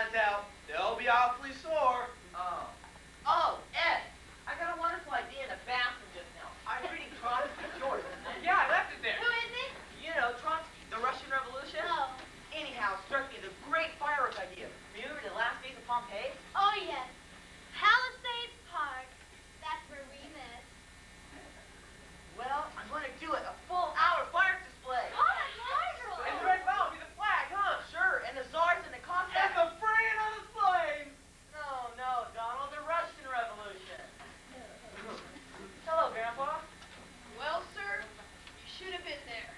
lines out. They'll be awfully sore. Oh, Ed, I got a wonderful idea in the bathroom just now. I was reading Trotsky's George. Yeah, I left it there. Who is it? You know, Trotsky, the Russian Revolution? Oh. Anyhow, it struck me as a great fireworks idea. Remember the last days of Pompeii? Oh, yes. Palisades Park. That's where we met. Well, I'm going to do it. A full-hour fireworks display. Oh, that's wonderful. And the red ball will be the flag, huh? Sure, and the czars and the Cossacks. And the freeing of the slaves. No, Donald, the Russian Revolution. Hello, Grandpa. Well, sir, you should have been there.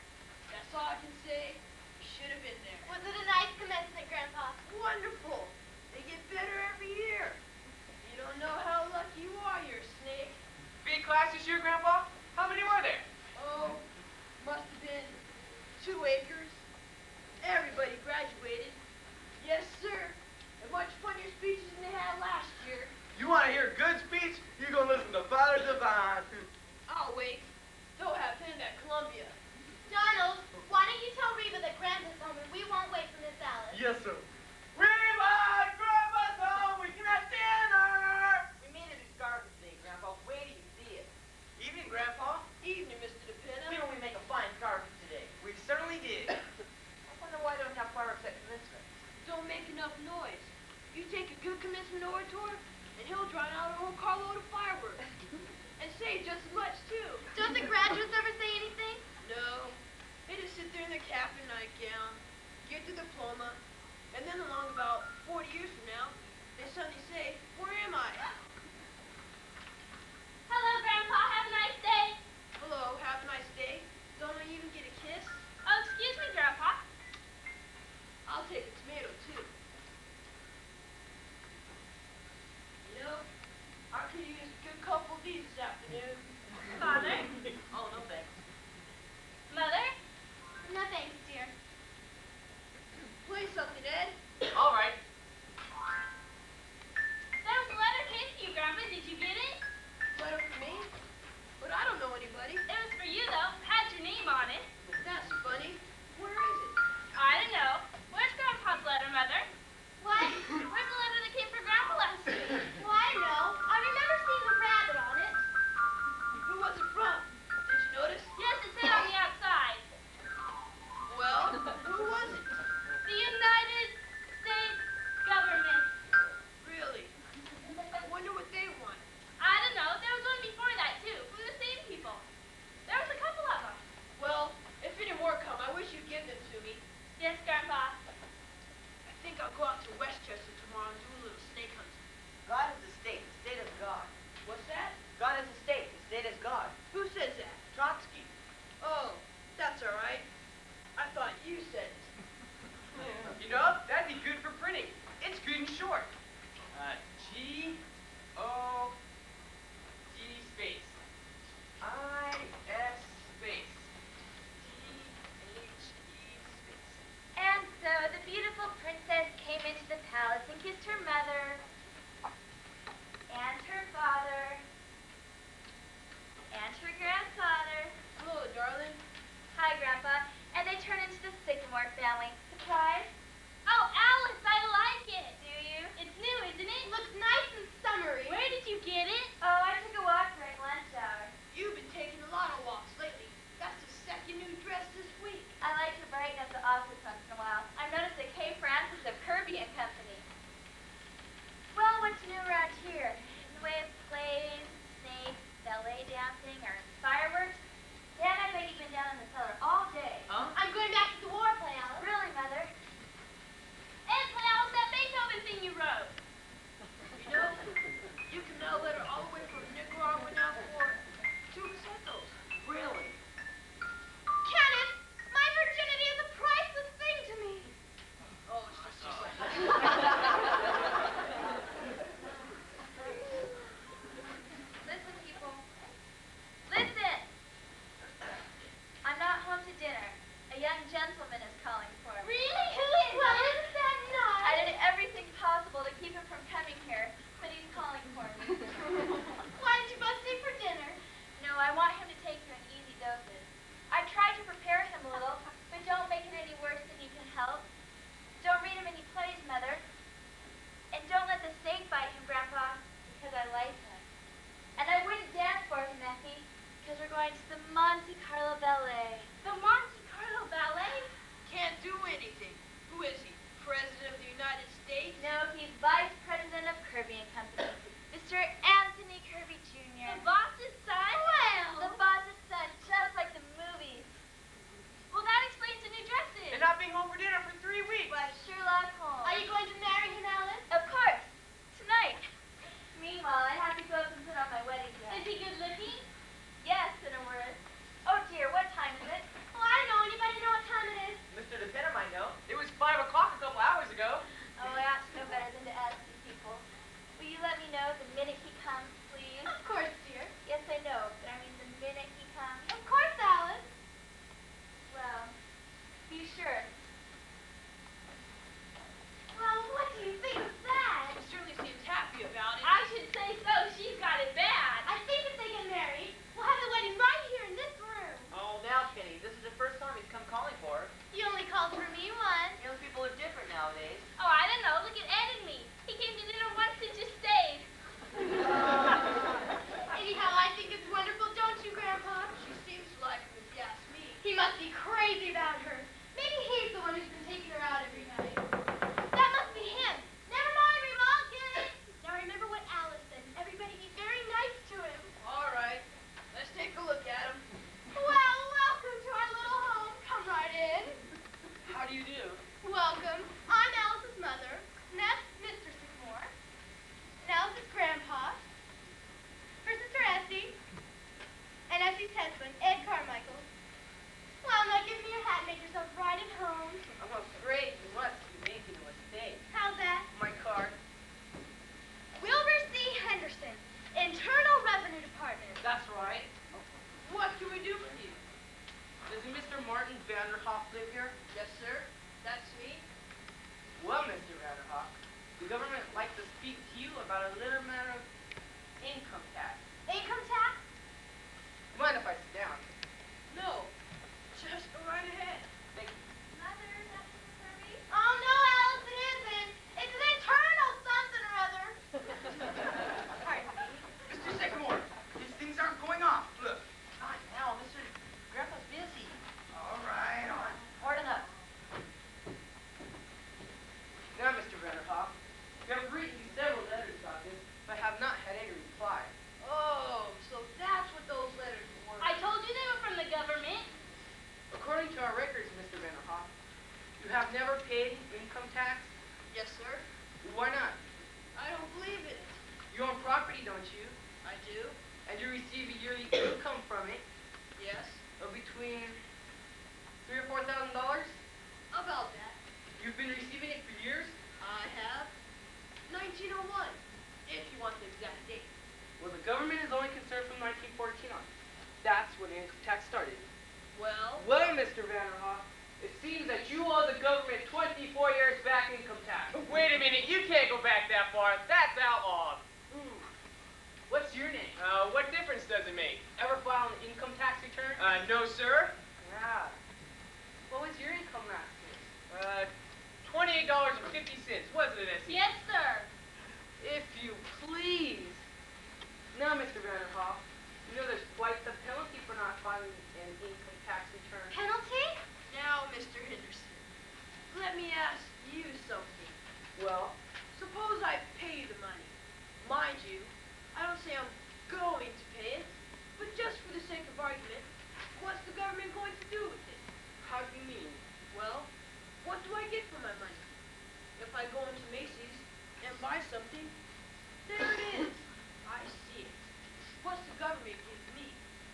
That's all I can say. You should have been there. Was it a nice commencement, Grandpa? Wonderful. They get better every year. You don't know how lucky you are, you're a snake. Big class this year, Grandpa? How many were there? Oh, must have been 2 acres. Everybody graduated. Yes, sir. And much funnier speeches than they had last year. You want to hear a good speech? You're going to listen to Father Divine. I'll wait. They'll have him at Columbia. Donald, why don't you tell Reba that Grandpa's home and we won't wait for Miss Alice? Yes, sir. Reba, Grandpa's home. We can have dinner. We made a new scarf today, Grandpa. Wait till you see it. Evening, Grandpa. Evening, Mr. DePina. Didn't we make a fine scarf today? We certainly did. I wonder why they don't have fireworks at commencement. Don't make enough noise. You take a good commencement orator, and he'll drown out a whole carload of fireworks. And say just as much, too. Don't the graduates ever say anything? No. They just sit there in their cap and nightgown, get the diploma, and then along about 40 years from now, they suddenly say, where am I? Hello, Grandpa. Have a nice day. Hello, have a nice day. Don't I even get a kiss? Oh, excuse me, Grandpa. I'll take a tomato, too. You know, I could use a good couple of these this afternoon. Father? Oh, no thanks. Mother? No thanks, dear. Play something, Ed. All right. There was a letter came to you, Grandpa. Did you get it? Letter for me? But I don't know anybody. It was for you, though. Had your name on it. That's funny. Where is it? I don't know. Where's Grandpa's letter, Mother? What? Where's the letter that came for Grandpa last week? Well, I don't know. I remember seeing a rabbit on it. Who was it from? Did you notice? Yes, it said on the outside. Well, who was it? The United States government. Really? Wonder what they want. I don't know. There was one before that, too. From the same people. There was a couple of them. Well, if any more come, I wish you'd give them to me. Yes, Grandpa. I think I'll go out to Westchester tomorrow and do a little snake hunting. God is a state. The state is God. What's that? God is a state. The state is God. Who says that? Trotsky. Oh, that's all right. I thought you said it. You know, that'd be good for printing. It's good and short. G-O-D space. I-S space. D-H-E space. And so the beautiful princess came into the palace and kissed her mother, and her father, and her grandfather. Hello, darling. Hi, Grandpa. And they turned into the Sycamore family. Surprise? Oh, Alice, I like it. Do you? It's new, isn't it? Looks nice and summery. Where did you get it? Oh, I took a walk during lunch hour. You've been taking a lot of walks lately. That's the second new dress this week. I like to brighten up the office once in a while. I've noticed that Kay Francis of Kirby and Company. Well, what's new around here? In the way of plays, snakes, ballet dancing, or fireworks? Dad, I bet you've been down in the cellar all day. Huh? I'm going back to the war play, Alice. Really, Mother? And play Alice that Beethoven thing you wrote. You know, you can mail a letter all the way from Nicaragua now for 2 pesetos. Really? Kenneth, my virginity is a priceless thing to me. Oh, it's just like Listen, people. Listen! I'm not home to dinner. A young gentleman is calling for me. Really? Who is it? Well, isn't that nice? I did everything possible to keep him from coming here, but he's calling for me. Why did you both stay for dinner? No, I want him to take you in easy doses. I tried to prepare him a little, but don't make it any worse than you can help. Don't read him any plays, Mother. government would like to speak to you about a little matter of income tax. Income tax? Mind if I sit down? No, just go right ahead. Thank you. Mother, is that Mr. Kirby? Oh, no, Alice, it isn't. It's an internal something or other. Hi, Mr. Sycamore. These things aren't going off. Look. Not now, Mr. Grandpa's busy. All right, all right. Pardon up. Now, Mr. Vanderhoff, you have written me several letters about this, but have not had any reply. Oh, so that's what those letters were. I told you they were from the government. According to our records, Mr. Vanderhoff, you have never paid income tax? Yes, sir. Why not? I don't believe it. You own property, don't you? I do. And you receive a yearly income from it Yes. of between $3,000 or $4,000? About that. You've been receiving it for years? I have 1901, if you want the exact date. Well, the government is only concerned from 1914 on. That's when income tax started. Well, Well, Mr. Vanderhoff, it seems that you owe the government 24 years back income tax. Wait a minute, you can't go back that far. That's outlawed. Ooh. What's your name? What difference does it make? Ever file an income tax return? No, sir. Yeah. What was your income last year? $28.50, wasn't it, Essie? Yes, sir. If you please. Now, Mr. Vanderhoff, you know there's quite the penalty for not filing an income tax return. Penalty? now, Mr. Henderson, let me ask you something. Well, Suppose I pay the money. Mind you, I don't say I'm going to pay it, but just for the sake of argument, what's the government going to do with it? how do you mean? Well, what do I get for my money? If I go into Macy's and buy something, there it is. I see it. What's the government give me?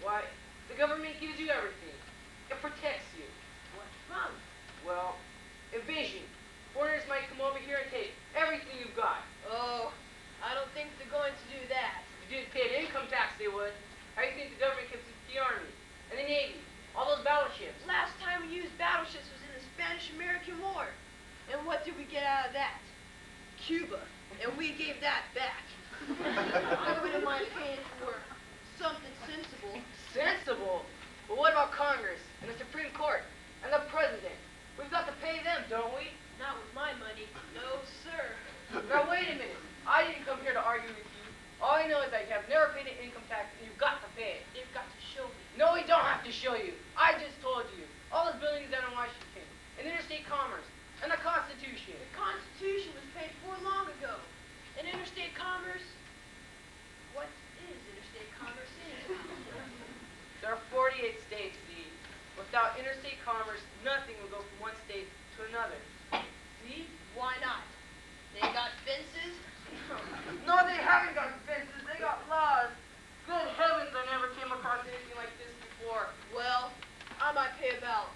Why, the government gives you everything. It protects you. What from? Well, invasion. Foreigners might come over here and take everything you've got. Oh, I don't think they're going to do that. If you didn't pay an income tax, they would. How do you think the government keeps the Army and the Navy, all those battleships? Last time we used battleships was in the Spanish-American War. And what did we get out of that? Cuba. And we gave that back. I wouldn't mind paying for something sensible. Sensible? But what about Congress and the Supreme Court and the President? We've got to pay them, don't we? Not with my money. No, sir. Now, wait a minute. I didn't come here to argue with you. All I know is that you have never paid an income tax and you've got to pay it. They've got to show me. No, we don't have to show you. I just told you. All those buildings down in Washington, and interstate commerce, and the Constitution. The Constitution was paid for long ago. And interstate commerce? What is interstate commerce anyhow? There are 48 states, see. Without interstate commerce, nothing will go from one state to another. See? Why not? They got fences? No, they haven't got fences. They got laws. Good heavens, I never came across anything like this before. Well, I might pay about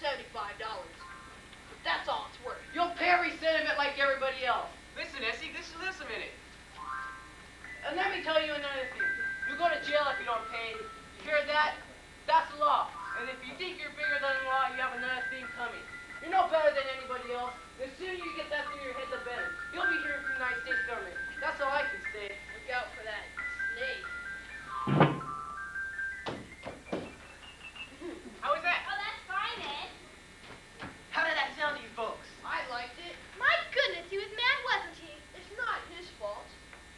$75. But that's all it's worth. You'll pay every cent of it like everybody else. Listen, Essie, listen a minute. And let me tell you another thing. You go to jail if you don't pay. You hear that? That's the law. And if you think you're bigger than the law, you have another thing coming. You're no better than anybody else. The sooner you get that through your head, the better. You'll be hearing from the United States government. That's all I can say. Look out for that snake. How was that? Oh, that's fine, Ed. How did that sound to you folks? I liked it. My goodness, he was mad, wasn't he? It's not his fault.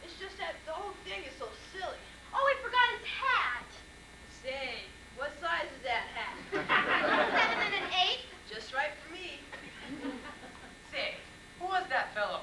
It's just that the whole thing is so silly. Oh, he forgot his hat. Say, what size is that hat? 7 1/8. Just right for me. Say, who was that fellow?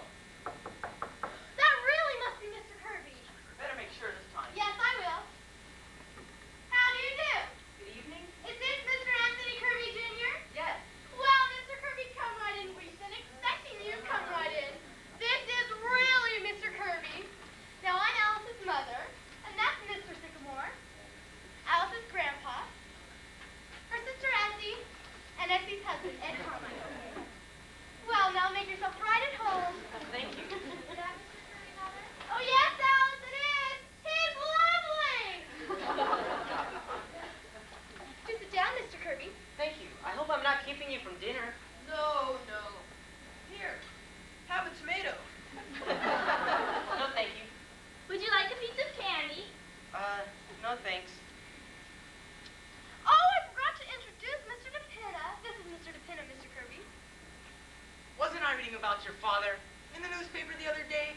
father in the newspaper the other day?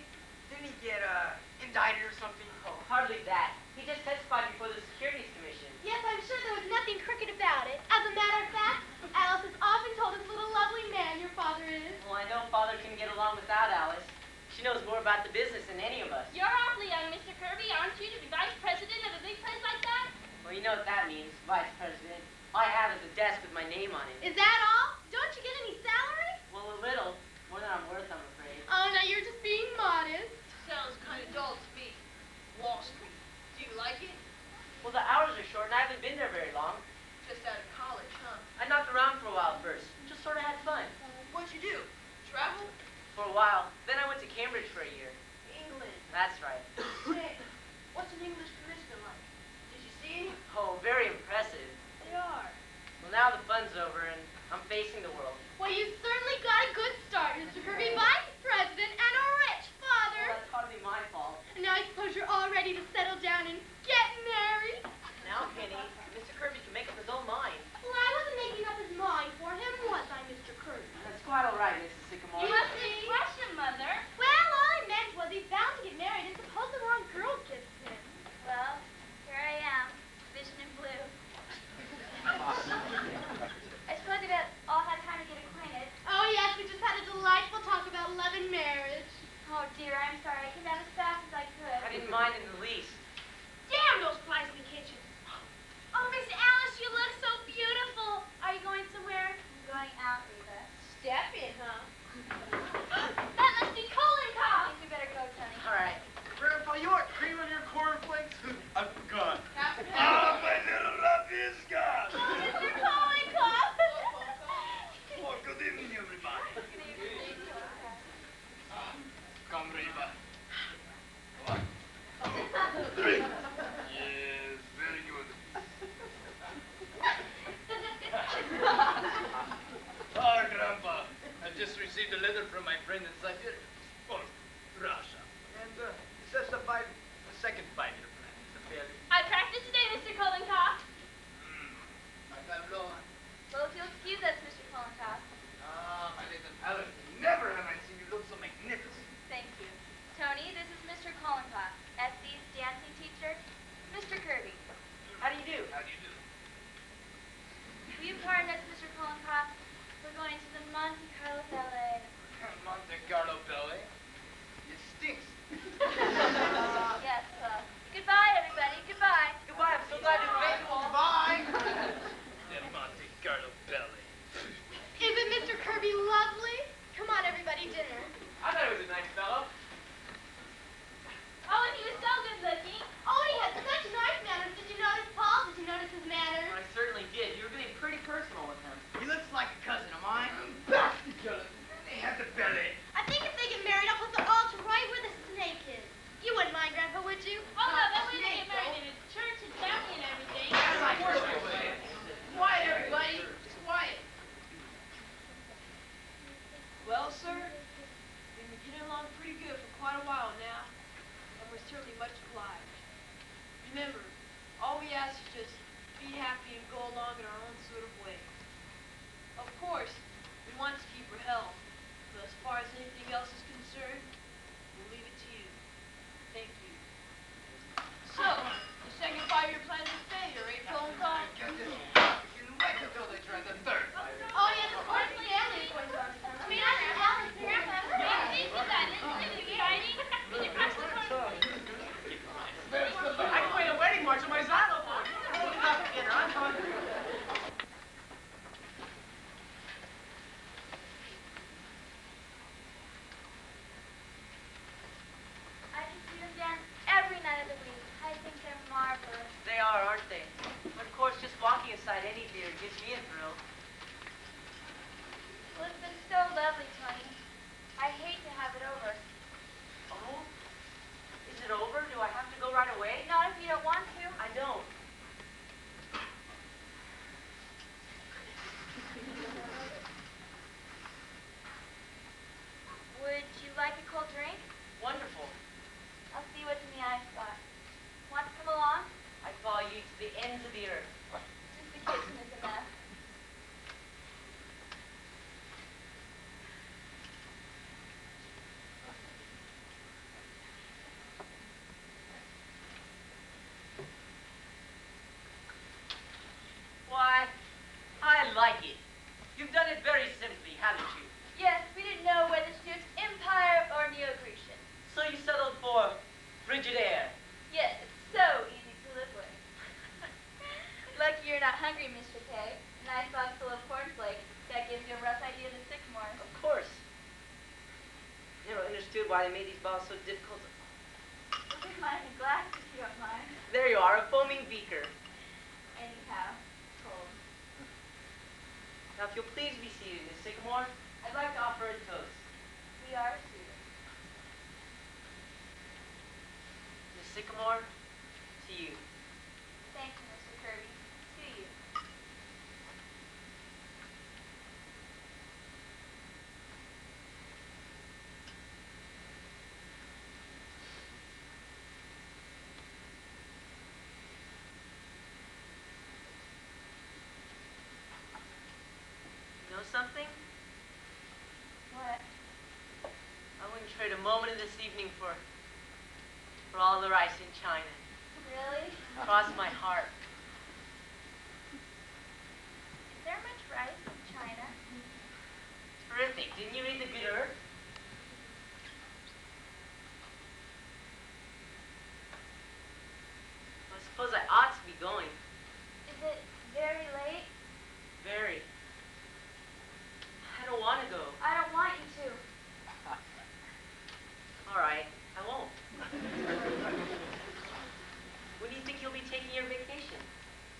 Didn't he get indicted or something? Oh, hardly that. He just testified before the Securities Commission. Yes, I'm sure there was nothing crooked about it. As a matter of fact, Alice has often told us what a lovely man your father is. Well, I know Father can get along without Alice. She knows more about the business than any of us. You're awfully young, Mr. Kirby, aren't you, to be vice president of a big place like that? Well, you know what that means, Vice President. All I have is a desk with my name on it. Is that all? Don't you get any salary? Well, a little. More than I'm worth, I'm afraid. Oh, now you're just being modest. Sounds kind of dull to me. Wall Street. Do you like it? Well, the hours are short, and I haven't been there very long. Just out of college, huh? I knocked around for a while first. Just sort of had fun. What'd you do? Travel? For a while. Then I went to Cambridge for a year. England. That's right. Say, what's an English policeman like? Did you see any? Oh, very impressive. They are. Well, now the fun's over, and I'm facing the world. Well, you certainly got a good start, Mr. Kirby. Vice president and a rich Well, father. that's hardly my fault. And now I suppose you're all ready to settle down and get married. Now, Penny, Mr. Kirby can make up his own mind. Well, I wasn't making up his mind for him, was I, Mr. Kirby? That's quite all right, Mrs. Sycamore. You What's see? the question, Mother? Well, all I meant was he's bound to get married, and suppose the wrong girl gets him. Well, here I am, vision in blue. I suppose you guys all had time to get acquainted. Oh, yes, we just had a delightful talk about love and marriage. Oh, dear, I'm sorry. I came down as fast as I could. I didn't mind in the least. Damn those flies in the kitchen. Oh, Miss Alice, you look so beautiful. Are you going somewhere? I'm going out, Rita. Step in, huh? That must be Colin Cobb. You better go, Tony. All right. Grandpa, you want cream on your cornflakes? I forgot. Captain. Ah, my little love is gone. Oh, Mr. Collincott. Oh, good evening, everybody. Come, Reba. What? Drink. Yes, very good. Ah, Grandpa, I just received a letter from my friend in Siberia. Oh, Russia. And it says the second 5-year plan is a failure. I practiced today, Mr. Colin Cobb. My tableau. Well, if you'll excuse us, Mr. Colin Cobb. Ah, my little Alice. Never have I seen you look so magnificent. Thank you. Tony, this is Mr. Colin Cobb, SC's dancing teacher. Mr. Kirby. How do you do? How do you do? Will you pardon us, Mr. Colin Cobb? We're going to the Monte Carlo Ballet. Monte Carlo Ballet. It stinks. Yes, goodbye, everybody. Goodbye. Goodbye. I'm so glad to have met you all. Bye. The Monte Carlo Ballet. Isn't Mr. Kirby lovely? Come on, everybody, dinner. I thought he was a nice fellow. Oh, and he was so good looking. Oh, he had such nice manners. Did you notice Paul? Did you notice his manners? I certainly did. You were being pretty personal with him. He looks like a cousin of mine. They have the ballet. I think if they get married, I'll put the altar right where the snake is. You wouldn't mind, Grandpa, would you? Oh, no, that way they get married in his church and family and everything. Quiet, everybody. Just quiet. Well, sir, we've been getting along pretty good for quite a while now, and we're certainly much obliged. Remember, all we ask is just be happy and go along in our own sort of way. Of course, we want to keep her health, but as far as anything else is concerned, we'll leave it to you. Thank you. So, the second 5-year plan is a failure, eh, Colin Cobb? Get this. You can wait until they try the third 5-year. Oh, yes, of course, the family is going to understand. I mean, I should tell him. Grandpa, this is that. Isn't it exciting? Can you press the button? I can play the wedding march on my xylophone. Stop dinner. I'm hungry. I can see them dance every night of the week. I think they're marvelous. They are, aren't they? Of course, just walking inside any theater gives me a thrill. Well, it's been so lovely, Tony. I hate to have it over. Oh? Is it over? Do I have to go right away? Not if you don't want to. I don't. Would you like a cold drink? Wonderful. I'll see what's in the ice box. Want to come along? I follow you to the ends of the earth. Just the kitchen is a mess. agree, Mr. K. A nice box full of cornflakes. That gives you a rough idea of the sycamore. Of course. Never understood why they made these bottles so difficult. Look at mine in glass if you don't mind. There you are, a foaming beaker. Anyhow, cold. Now, if you'll please be seated, Miss Sycamore, I'd like to offer a toast. We are seated. Miss Sycamore, to you. Thank you, Mr. Kirby. To you. You know something? What? I wouldn't trade a moment of this evening for all the rice in China. Really? Cross my heart. Is there much rice in China? Terrific. Didn't you read the Good Earth? Well, I suppose I ought to be going. Is it very late? Very. I don't want to go. I don't want you to. All right, I won't. When do you think you'll be taking your vacation?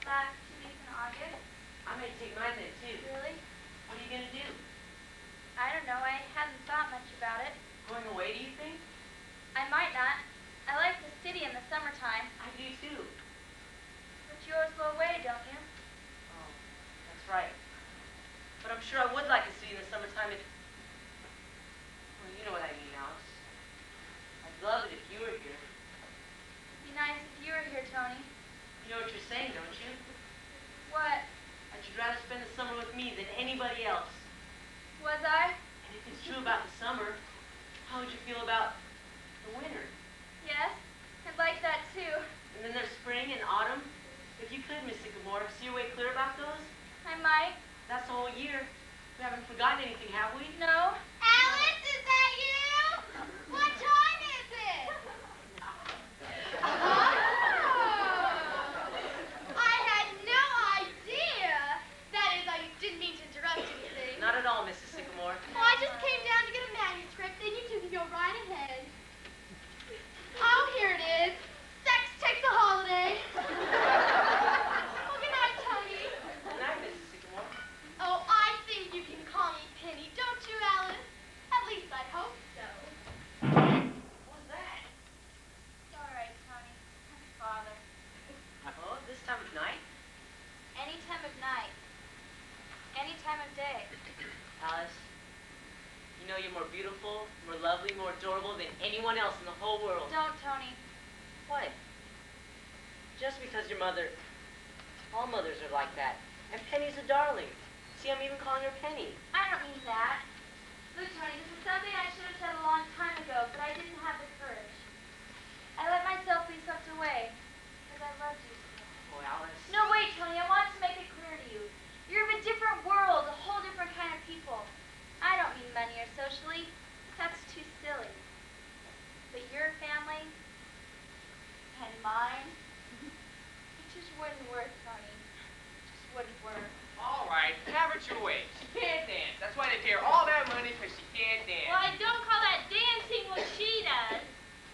Back 2 weeks in August? I may take mine then, too. Really? What are you going to do? I don't know. I haven't thought much about it. Going away, do you think? I might not. I like the city in the summertime. I do, too. But you always go away, don't you? Oh, that's right. But I'm sure I would like to see in the summertime if... Well, you know what I mean, Alice. I'd love it if you were here. It'd be nice if you were here, Tony. You know what you're saying, don't you? What? That you'd rather spend the summer with me than anybody else. Was I? And if it's true about the summer, how would you feel about the winter? Yes. I'd like that, too. And then there's spring and autumn. If you could, Miss Sycamore, see your way clear about those? I might. That's the whole year. We haven't forgotten anything, have we? No. Alice, is that you? What time is it? Oh! I had no idea. That is, I didn't mean to interrupt anything. Not at all, Mrs. Sycamore. Oh, I just came down to get a manuscript, then you two can go right ahead. Oh, here it is. Sex takes a holiday. Well, good night, Tony. Good night, Mrs. Sycamore. Oh, I think you can call me Penny, don't you, Alice? At least I hope so. What was that? It's all right, Tony. Father. Oh, this time of night? Any time of night. Any time of day. Alice, you know you're more beautiful, more lovely, more adorable than anyone else in the whole world. Don't, Tony. What? Just because your mother... All mothers are like that. And Penny's a darling. See, I'm even calling her Penny. I don't mean that. Look, Tony, this is something I should have said a long time ago, but I didn't have the courage. I let myself be swept away because I loved you so. Oh, Alice. No, wait, Tony, I want to make it clear to you. You're of a different world, a whole different kind of people. I don't mean money or socially. That's too silly. But your family and mine, it just wouldn't work, Tony. It just wouldn't work. All right, have her your way. She can't dance. That's why they pay her all that money, because she can't dance. Well, I don't call that dancing what she does.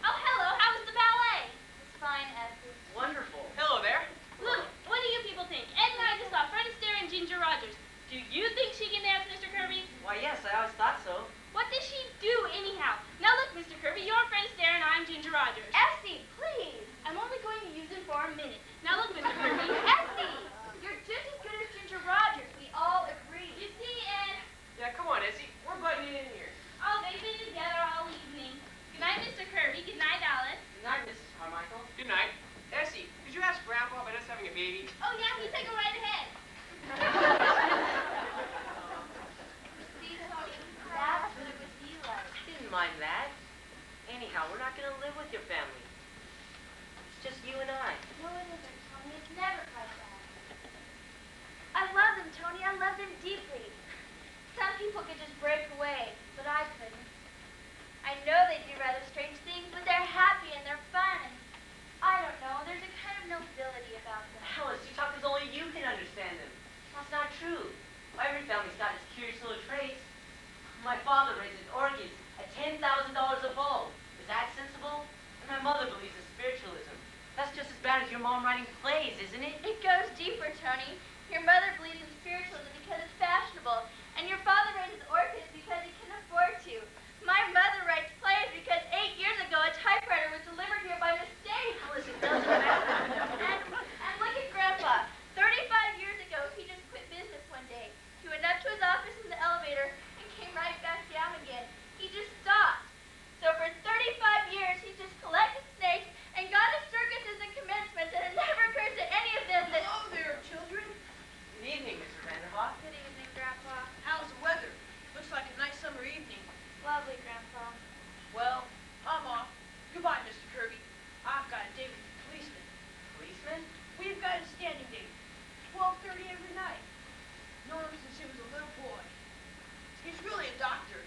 Oh, hello, how was the ballet? It's fine, Essie. Wonderful. Hello there. Look, what do you people think? Ed and I just saw Fred Astaire and Ginger Rogers. Do you think she can dance, Mr. Kirby? Why, yes, I always thought so. What does she do, anyhow? Now look, Mr. Kirby, you're Fred Astaire and I'm Ginger Rogers. Essie, please. I'm only going to use him for a minute. Now look, Mr. Kirby. Essie, you're just as good as Ginger Rogers. We all agree. You see, Ed? Yeah, come on, Essie. We're butting it in here. Oh, they've been together all evening. Good night, Mr. Kirby. Good night, Alice. Good night, Mrs. Carmichael. Good night. Essie, could you ask Grandpa about us having a baby? Oh, yeah, you take her right ahead. See, Tony, that's what it would be like. Didn't mind that. Anyhow, we're not going to live with your family. It's just you and I. No, it isn't, Tony. It's never like that. I love them, Tony. I love them deeply. Some people could just break away, but I couldn't. I know they do rather strange things, but they're happy and they're fun. And I don't know. There's a kind of nobility about them. Alice, you talk as only you can understand them. your mom writing plays, isn't it? It goes deeper, Tony. Your mother believes in spiritualism because it's fashionable, and your father raises orchids because he can afford to. My mother writes plays because 8 years ago a typewriter was delivered here by mistake. Alice, it doesn't matter. And look at Grandpa. 35 years ago, he just quit business one day. He went up to his office in the elevator and came right back down again. He just stopped. So for 35 years, he just collected snakes and gone to circuses and commencements, and it never occurred to any of them that... Hello there, children. Good evening, Mr. Vanderhoff. Good evening, Grandpa. How's the weather? Looks like a nice summer evening. Lovely, Grandpa. Well, I'm off. Goodbye, Mr. Kirby. I've got a date with the policeman. Policeman? We've got a standing date. 12:30 every night. Known him since he was a little boy. He's really a doctor.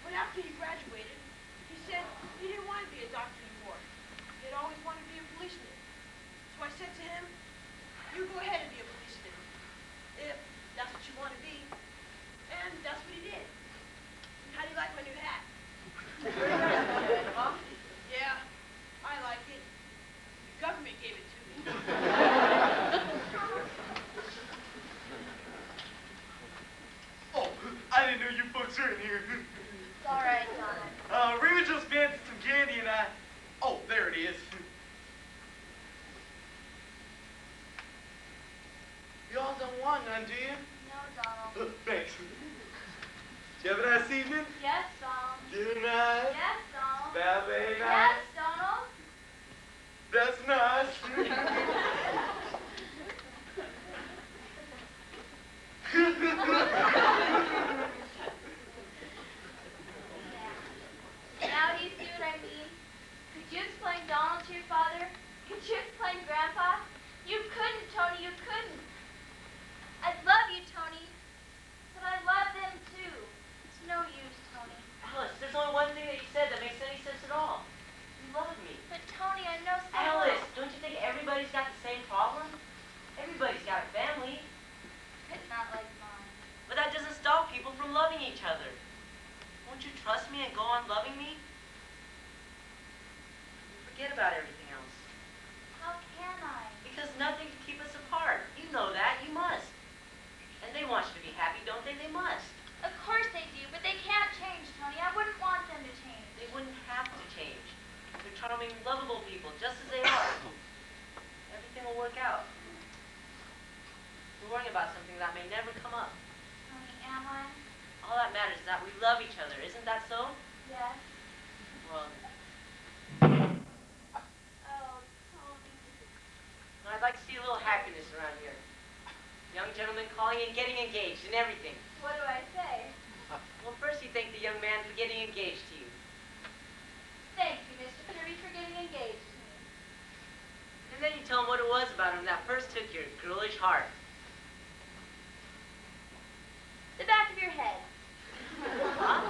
But after he graduated, he said he didn't want to be a doctor anymore. He'd always wanted to be a policeman. So I said to him, you go ahead and be a policeman. If that's what you want to be. And that's what he did. How do you like my new hat? Very nice, Mr. Vanderhoff. Yeah, I like it. The government gave it to me. Oh, I didn't know you folks were in here. It's all right, Donna. We were just fancying some candy and I... Oh, there it is. Y'all don't want none, do you? No, Donald. Thanks. Did you have a nice evening? Yes, Donald. Good night. Yes, Donald. Ballet Yes, night. Donald. That's nice. Now do you see what I mean? Could you explain Donald to your father? Could you explain Grandpa? You couldn't, Tony, you couldn't. I love you, Tony, but I love them too. It's no use, Tony. Alice, there's only one thing that you said that makes any sense at all. You love me. But Tony, I know so Alice, well. don't you think everybody's got the same problem? Everybody's got a family. But not like mine. But that doesn't stop people from loving each other. Won't you trust me and go on loving me? Forget about everything else. How can I? Because nothing can keep us apart. You know that. You must. And they want you to be happy, don't they? They must. Of course they do, but they can't change, Tony. I wouldn't want them to change. They wouldn't have to change. They're charming, lovable people, just as they are. Everything will work out. We're worrying about something that may never come up. Tony, am I? All that matters is that we love each other. Isn't that so? Yes. Well, Oh, Tony. I'd like to see a little happiness around here. Young gentlemen calling and getting engaged and everything. What do I say? Well, first you thank the young man for getting engaged to you. Thank you, Mr. Kirby, for getting engaged to me. And then you tell him what it was about him that first took your girlish heart. The back of your head. Huh?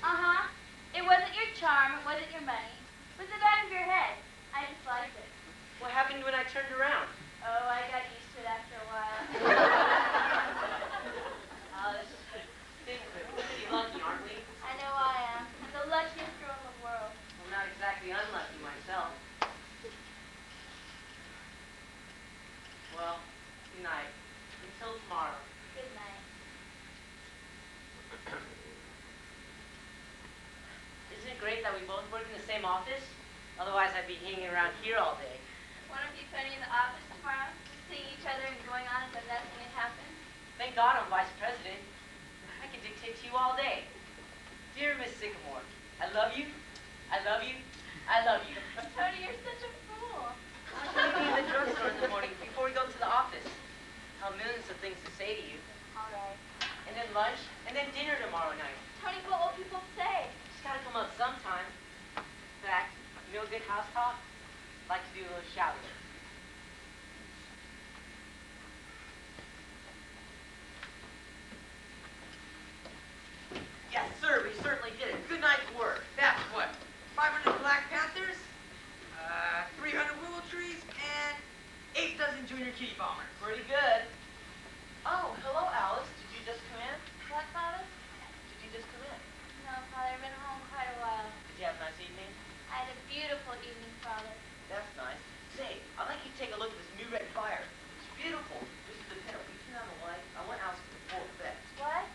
Uh-huh. It wasn't your charm, it wasn't your money. It was the back of your head. I just liked it. What happened when I turned around? Oh, I got used to it after a while. Alice, we're pretty lucky, aren't we? I know I am. I'm the luckiest girl in the world. I'm not exactly unlucky myself. Well, good night. Until tomorrow. Good night. Isn't it great that we both work in the same office? Otherwise, I'd be hanging around here all day. Won't it be funny in the office tomorrow? Just seeing each other and going on as if nothing had happened? Thank God I'm vice president. I can dictate to you all day. Dear Miss Sycamore, I love you. I love you. I love you. Tony, you're such a fool. I want to meet you in the drugstore in the morning before we go to the office. I'll have millions of things to say to you. All right. And then lunch, and then dinner tomorrow night. Tony, what will people say? Just gotta come up sometime. In fact, you know a good house talk? I'd like to do a little shouting. Yes, sir, we certainly did a good night's work. That's what? 500 Black Panthers, 300 willow trees, and 8 dozen junior kitty bombers. Pretty good. Oh, hello, Alice. Did you just come in? What, Father? Did you just come in? No, Father, I've been home quite a while. Did you have a nice evening? I had a beautiful evening, Father. That's nice. Say, I'd like you to take a look at this new red fire. It's beautiful. This is the pedal. You turn on the light. I want Alice to full effect. What?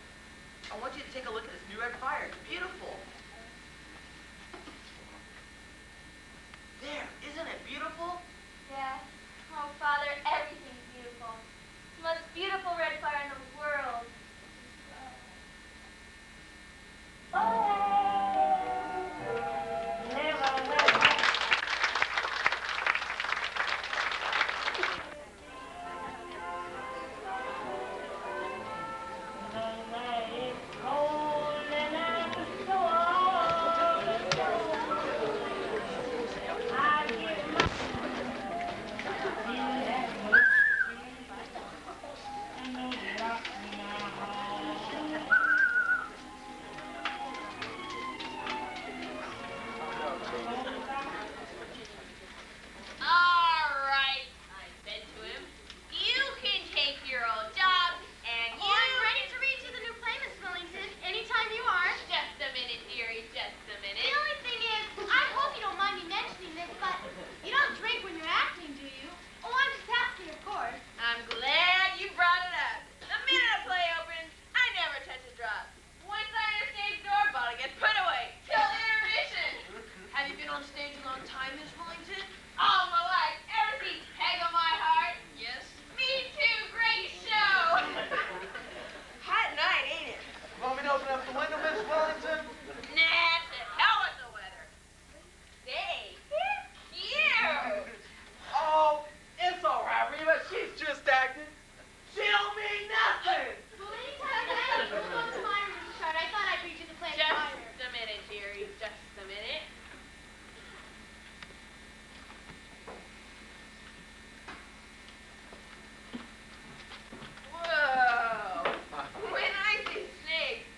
I want you to take a look at this new red fire. It's beautiful. There, isn't it beautiful? Yeah. Oh, Father, everything's beautiful. It's the most beautiful red fire in the world. All right, I said to him, you can take your old job, and Oh, I'm ready to read you the new play, Miss Wellington. Anytime you are. Just a minute, dearie, just a minute. The only thing is, I hope you don't mind me mentioning this, but you don't drink when you're acting, do you? Oh, I'm just asking, of course. I'm glad you brought it up. The minute a play opens, I never touch a drop. Once I hit a stage door, bottle gets put away till intermission. Have you been on stage a long time, Miss Wellington? All my life, ever since Peg on my heart. Yes. Me too, great show. Hot night, ain't it? Want me to open up the window, Miss Wellington? Nah, to hell with the weather. Say, it's cute. Oh, it's all right, Reba. She's just acting. She don't mean nothing. Well, anytime then, let's go to my room to start. I thought I'd read you the play Just prior. a minute, dearie, just a minute. Whoa! When I say snakes,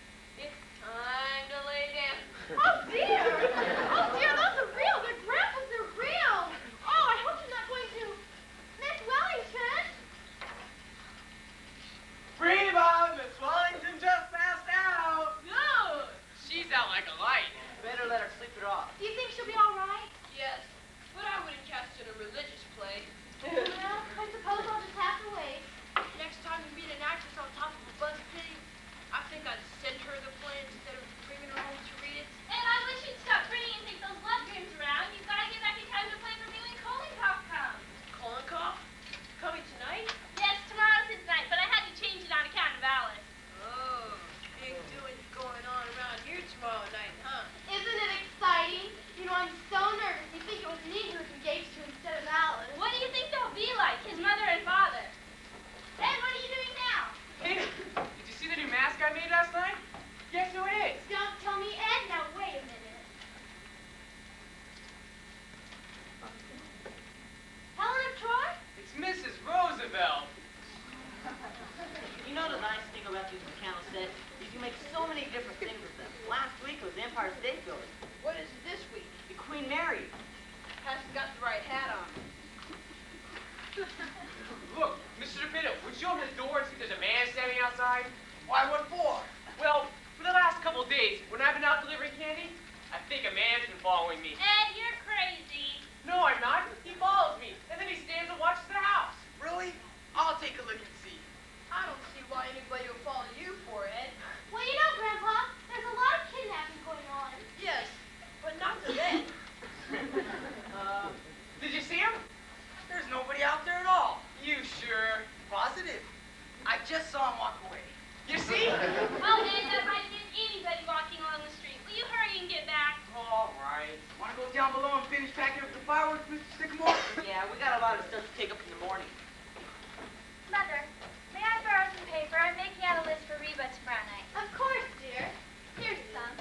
it's time to lay down. Oh, dear. Oh, dear, those are real. They're grandpas. They're real. Oh, I hope you're not going to. Miss Wellington. Reba, Miss Wellington just passed out. Good. She's out like a light. Better let her sleep it off. Do you think she'll be all right? Yes, but I wouldn't cast it a religious play. Well, I suppose I'll just have to wait. Next time you meet an actress on top of a buzz pig, I think I'd send her the play instead of bringing her home to read it. And I wish you'd stop bringing and take those love dreams around. You've got to get back in time to play for me when Kolenkoff comes. Kolenkoff? Coming tonight? Yes, tomorrow's his night, but I had to change it on account of Alice. Oh, big doings going on around here tomorrow night, huh? Isn't it exciting? You know, I'm so nervous. You think it was me who was engaged to instead of Alice. What do you think they'll be like, his mother and father? Ed, what are you doing now? Hey, did you see the new mask I made last night? Guess who it is? Don't tell me, Ed. Now, wait a minute. Helen of Troy? It's Mrs. Roosevelt. You know the nice thing about these mechanical sets? You can make so many different things with them. Last week was the Empire State Building. What is it this week? The Queen Mary. Hasn't got the right hat on. Look, Mr. DePito, would you open the door and see there's a man standing outside? Why, what for? Well, for the last couple of days, when I've been out delivering candy, I think a man's been following me. Ed, you're crazy. No, I'm not. He follows me, and then he stands and watches the house. Really? I'll take a look and see. I don't see why anybody would follow you for, Ed. Well, you know, Grandpa, there's a lot of kidnapping going on. Yes, but not to them. Did you see him? There's nobody out there at all. You sure? Positive. I just saw him walk away. You see? Oh, Ed, that might have been anybody walking along the street. Will you hurry and get back? All right. Want to go down below and finish packing up the fireworks, Mr. Sycamore? Yeah, we got a lot of stuff to take up in the morning. Mother, may I borrow some paper? I'm making out a list for Reba tomorrow night. Of course, dear. Here's some.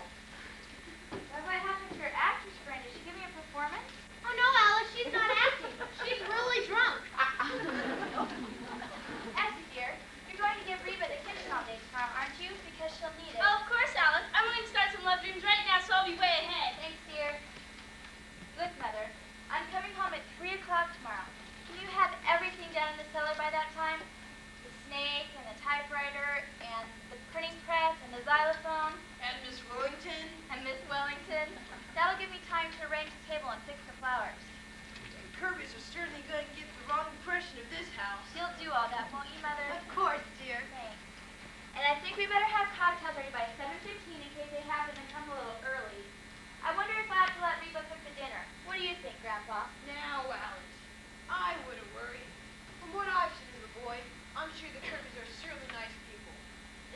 What happened to your actress friend? Did she give me a performance? Oh, no, Alice, she's not acting. She's really drunk. Essie, dear, you're going to give Reba the kitchen all day tomorrow, aren't you? Because she'll need it. Oh, of course, Alice. I'm going to start some love dreams right now, so I'll be way ahead. Thanks, dear. Look, Mother, I'm coming home at 3 o'clock tomorrow. Can you have everything down in the cellar by that time? The snake and the typewriter and the printing press and the xylophone. And Miss Wellington? And Miss Wellington. That'll give me time to arrange the table and fix the flowers. Kirby's are certainly going to get the wrong impression of this house. You'll do all that, won't you, Mother? Of course, dear. Thanks. And I think we better have cocktails ready by 7:15 in case they happen to come a little early. I wonder if I have to let Reba cook the dinner. What do you think, Grandpa? Now, Alice, I wouldn't worry. From what I've seen of the boy, I'm sure the Kirby's are certainly nice people.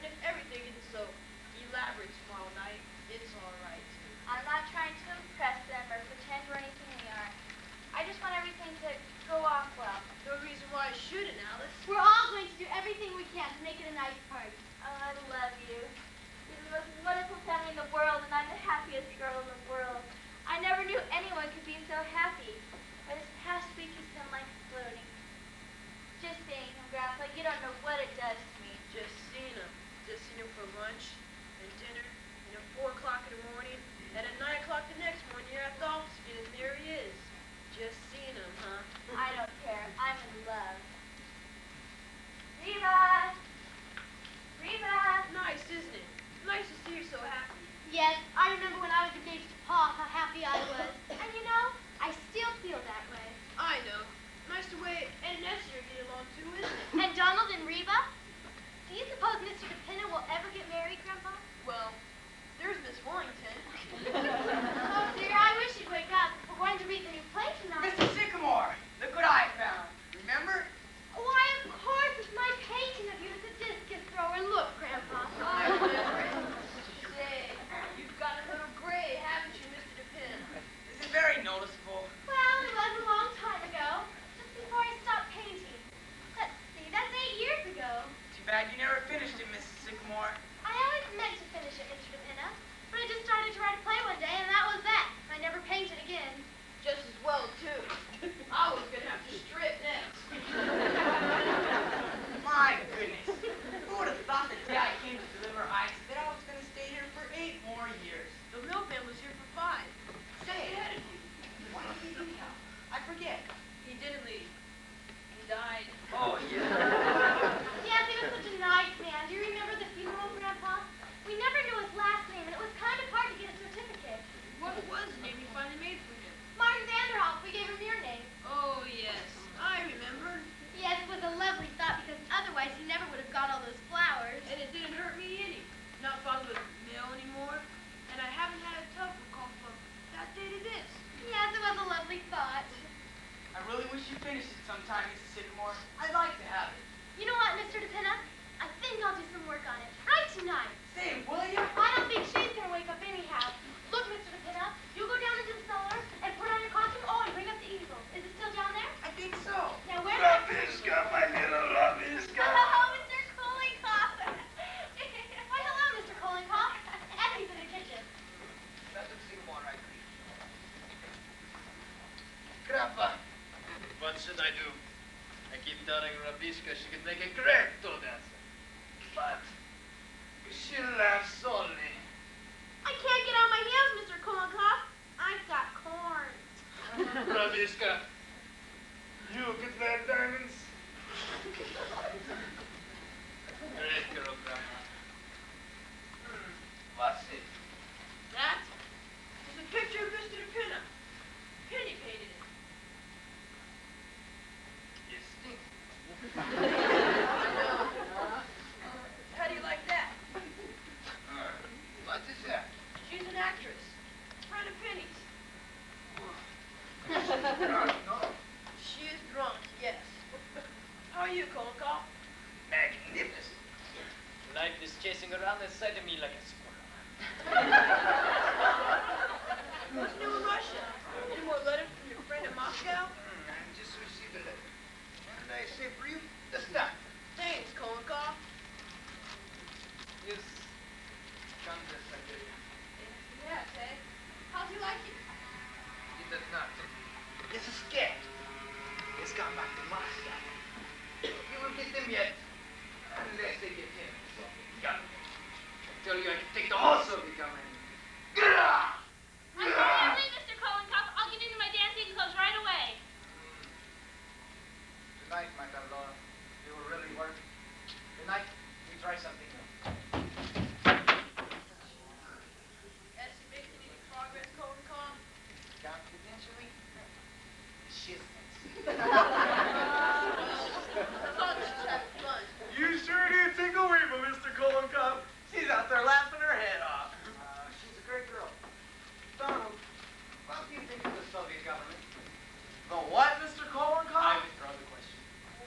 And if everything isn't so elaborate tomorrow night, it's all right, too. I'm not trying to impress them or pretend we're anything we aren't. I just want everything to go off well. No reason why I shouldn't, Alice. We're all going to do everything we can to make it a nice party. Oh, I love you. You're the most wonderful family in the world, and I'm the happiest girl in the world. I never knew anyone could be so happy. But this past week has been like floating. Just seeing him, Grandpa, you don't know what it does to me. Just seen him for lunch and dinner, and at 4 o'clock in the morning, and at 9 o'clock the next morning you're at the office again, and there he is. Just seen him, huh? I don't care. I'm in love. Reba! Reba! Nice, isn't it? Nice to see you so happy. Yes, I remember when I was engaged to Paul, how happy I was. And you know, I still feel that way. I know. Nice the way Ed and Esther get along too, isn't it? And Donald and Reba? Do you suppose Mr. DePinna will ever get married, Grandpa? Well, there's Miss Wellington. Oh, dear, I wish you'd wake up. We're going to read the new play tonight. Mr. Sycamore, look what I found. Remember? Why, of course, it's my painting of you as a discus thrower. Look, Grandpa. I remember it. Say, you've got a little gray, haven't you, Mr. DePinna? Is it very noticeable? Well, it was a long time ago, just before I stopped painting. Let's see, that's 8 years ago. Too bad you never finished it, Mrs. Sycamore. I always meant to finish it, Mr. DePinna, but I just started to write a play one day, and that was that. I never painted again. Just as well, too. I was going to have to strip next. My goodness. Who would have thought the day I came to deliver ice that I was going to stay here for 8 more years? The milkman was here for 5. Say, Ahead of you. why did he leave now? I forget. He didn't leave. He died. Oh, yeah. Yes, he was such a nice man. Do you remember the funeral, Grandpa? We never knew his last name, and it was kind of hard to get a certificate. What was the name you finally made for him? Martin Vanderhoff, we gave him your name. Oh, yes. I remember. Yes, it was a lovely thought, because otherwise he never would have got all those flowers. And it didn't hurt me any. Not bothered with mail anymore. And I haven't had a telephone call from that day to this. Yes, it was a lovely thought. I really wish you finished it sometime, Mrs. Sycamore. I'd like to have it. You know what, Mr. DePinna? I think I'll do some work on it right tonight. Say, will you? I don't think she's going to wake up anyhow. Look, Mr. DePinna, you go down into the cellar and put on your costume. Oh, and bring up the easel. Is it still down there? I think so. Now, where Rabiska, my little Rabiska. Oh, Mr. Kohlinghoff! Why, hello, Mr. Kohlinghoff. Effie's in the kitchen. Mrs. Sycamore, I agree. Grandpa, what should I do? I keep telling Rabiska she could make a great toe dancer. But she laughs only. I can't get on my heels, Mr. Kohlinghoff. I've got corn. Rabiska, you could wear diamonds. Great girl, Grandma. What's it? That is a picture of Mr. DePinna. Penny painted it. You stink. How do you like that? What is that? She's an actress. Friend of Penny's. No. She is drunk, yes. How are you, Kohlinghoff? Magnificent. Life is chasing around inside of me like a squirrel. What's new in Russia? Any more letters from your friend in Moscow? I just received a letter. And I say for you, the stamp. Thanks, Kohlinghoff. Yes. Countess, I tell you. Yes, eh? How's he like it? He does not. He's scared. He's gone back to Moscow. You will get them yet. Unless they get him. So, gun. I tell you, I can take the whole Soviet government. I'm sorry, Mr. Kohlinghoff. I'll get into my dancing clothes right away. Tonight, my Laura, it will really work. Tonight, we try something new. Has he making any progress, Kohlinghoff? Confidentially, LSHS. As long as she's having fun. You sure do take a weeble, Mr. Kolenkov. She's out there laughing her head off. She's a great girl. Donald, what do you think of the Soviet government? The what, Mr. Kolenkov? withdraw the question.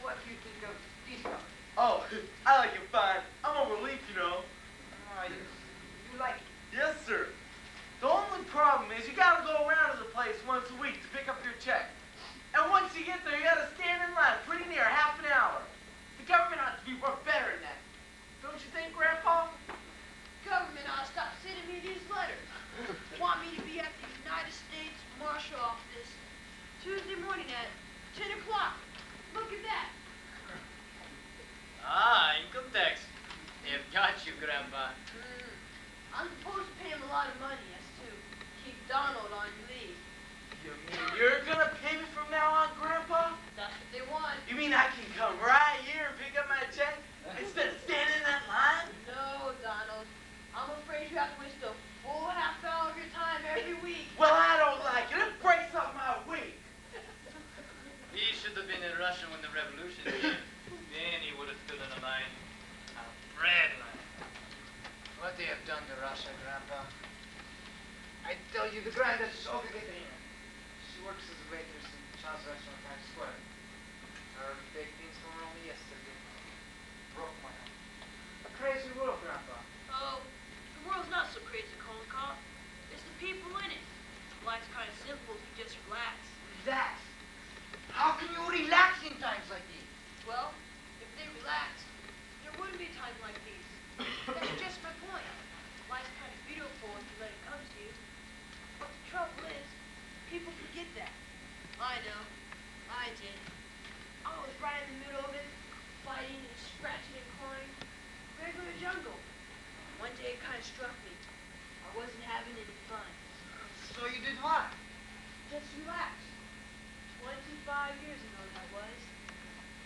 What do you think of these government? Oh, I like it fine. I'm a relief, you know. You like it? Yes, sir. The only problem is you gotta go around to the place once a week to pick up your check. And once you get there, you gotta stand in line pretty near half an hour. The government ought to be worked better than that. Don't you think, Grandpa? Government ought to stop sending me these letters. Want me to be at the United States Marshal Office Tuesday morning at 10 o'clock. Look at that. Ah, income tax. They've got you, Grandpa. I'm supposed to pay him a lot of money as to keep Donald on leave. You mean you're gonna pay me from now on, Grandpa? That's what they want. You mean I can come right here and pick up my check instead of standing in that line? No, Donald. I'm afraid you have to waste a full half hour of your time every week. Well, I don't like it. It breaks up my week. He should have been in Russia when the revolution came. Then he would have stood in a line. A red line. What they have done to Russia, Grandpa? I tell you, the granddaughter is over there. She works as a waitress in Charles restaurant Times Square. Her baked beans from her only yesterday. Broke my heart. A crazy world, Grandpa. Oh, the world's not so crazy, Kolenkov. It's the people in it. Life's kind of simple if you just relax. Relax? How can you relax in times like these? Well, if they relaxed, there wouldn't be times like these. That's just my point. Life's kind of beautiful if you let it come to you. But the trouble is, people forget that. I know. I did. I was right in the middle of it, fighting and scratching and clawing. Regular jungle. One day it kind of struck me. I wasn't having any fun. So you did what? Just relax. 25 years ago that was.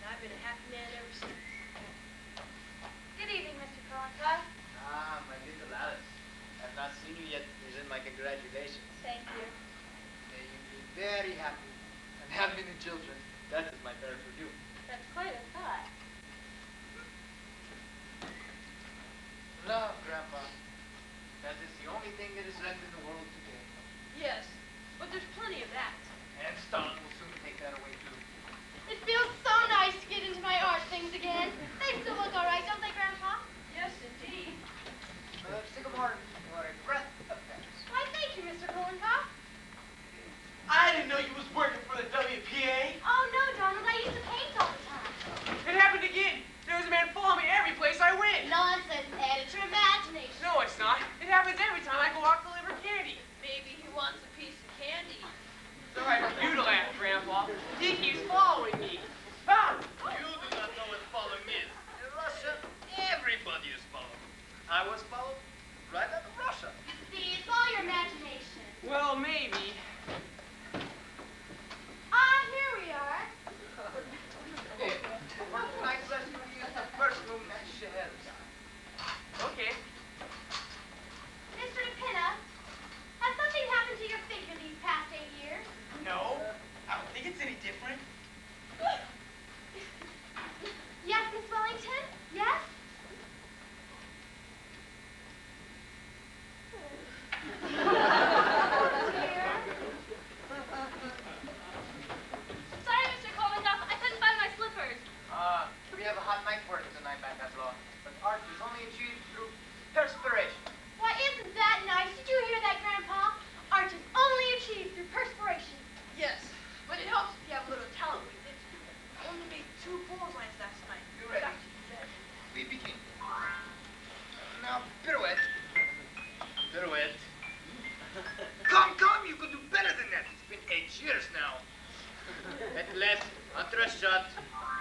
And I've been a happy man ever since. Good evening, Mr. Kolenkov. Ah, my little Alice. I've not seen you yet. Present my congratulations. Thank you. May you be very happy and have many children. That is my prayer for you. That's quite a thought. Love, Grandpa. That is the only thing that is left in the world today. Yes, but there's plenty of that. And Stalin will soon take that away too. It feels so nice to get into my art things again. They still look all right, don't they, Grandpa? Yes, indeed. Sycamore, you are a breath of fresh. Why, thank you, Mr. Kolenkov. I didn't know you was working for the WPA. Oh, no, Donald, I used to paint all the time. It happened again. There was a man following me every place I went. Nonsense, Ed. It's your imagination. No, it's not. It happens every time I go out to deliver candy. Maybe he wants a piece of candy. It's all right for you to laugh, Grandpa. He keeps following me. Ah! You do not know what following is. In Russia, everybody is followed. I was followed right out of Russia. See, it's all your imagination. Well, maybe. Ah, here we are. Hey, for tonight's lesson, we use the first room at Shahels. Okay. Mr. DePinna, has something happened to your figure these past 8 years? No, I don't think it's any different. Yes, Miss Wellington? Yes? Oh, dear. Sorry, Mr. Kolenkov. I couldn't find my slippers. We have a hot night work tonight back at law. But art is only achieved through perspiration. Why, isn't that nice? Did you hear that, Grandpa? Art is only achieved through perspiration. Yes, but it helps if you have a little talent with it. I only made 2 bullseyes last night. You ready? We begin. Now, pirouette. Pirouette. Come, you could do better than that. It's been 8 years now. At last, under a shot.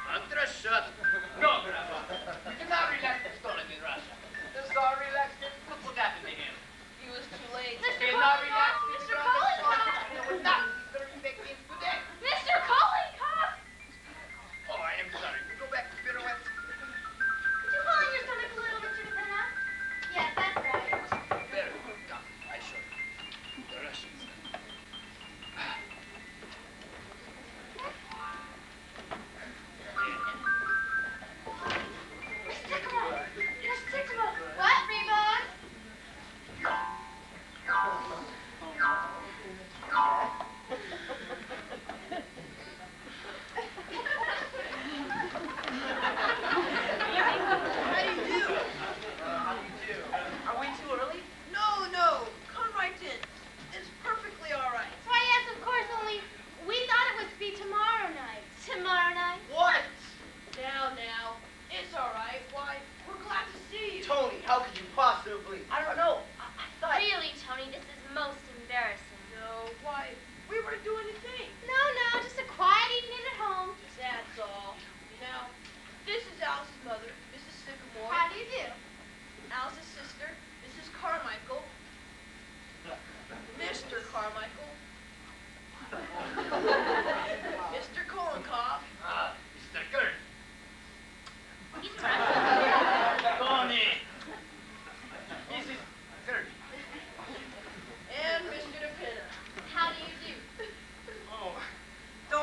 Under a shot. No, Grandpa. You cannot relax the Stalin in Russia. The Tsar relaxed him. Look what happened to him. He was too late. Mr. Did not Kolenkov! relax Mr. Kolenkov! It was not. He's very effective today. Mr. Kolenkov! Oh, I am sorry. We go back to pirouette. Did you pull on your stomach a little, Mr. DePinna? Yes, that's right. Very good. Come, I show you. The Russians.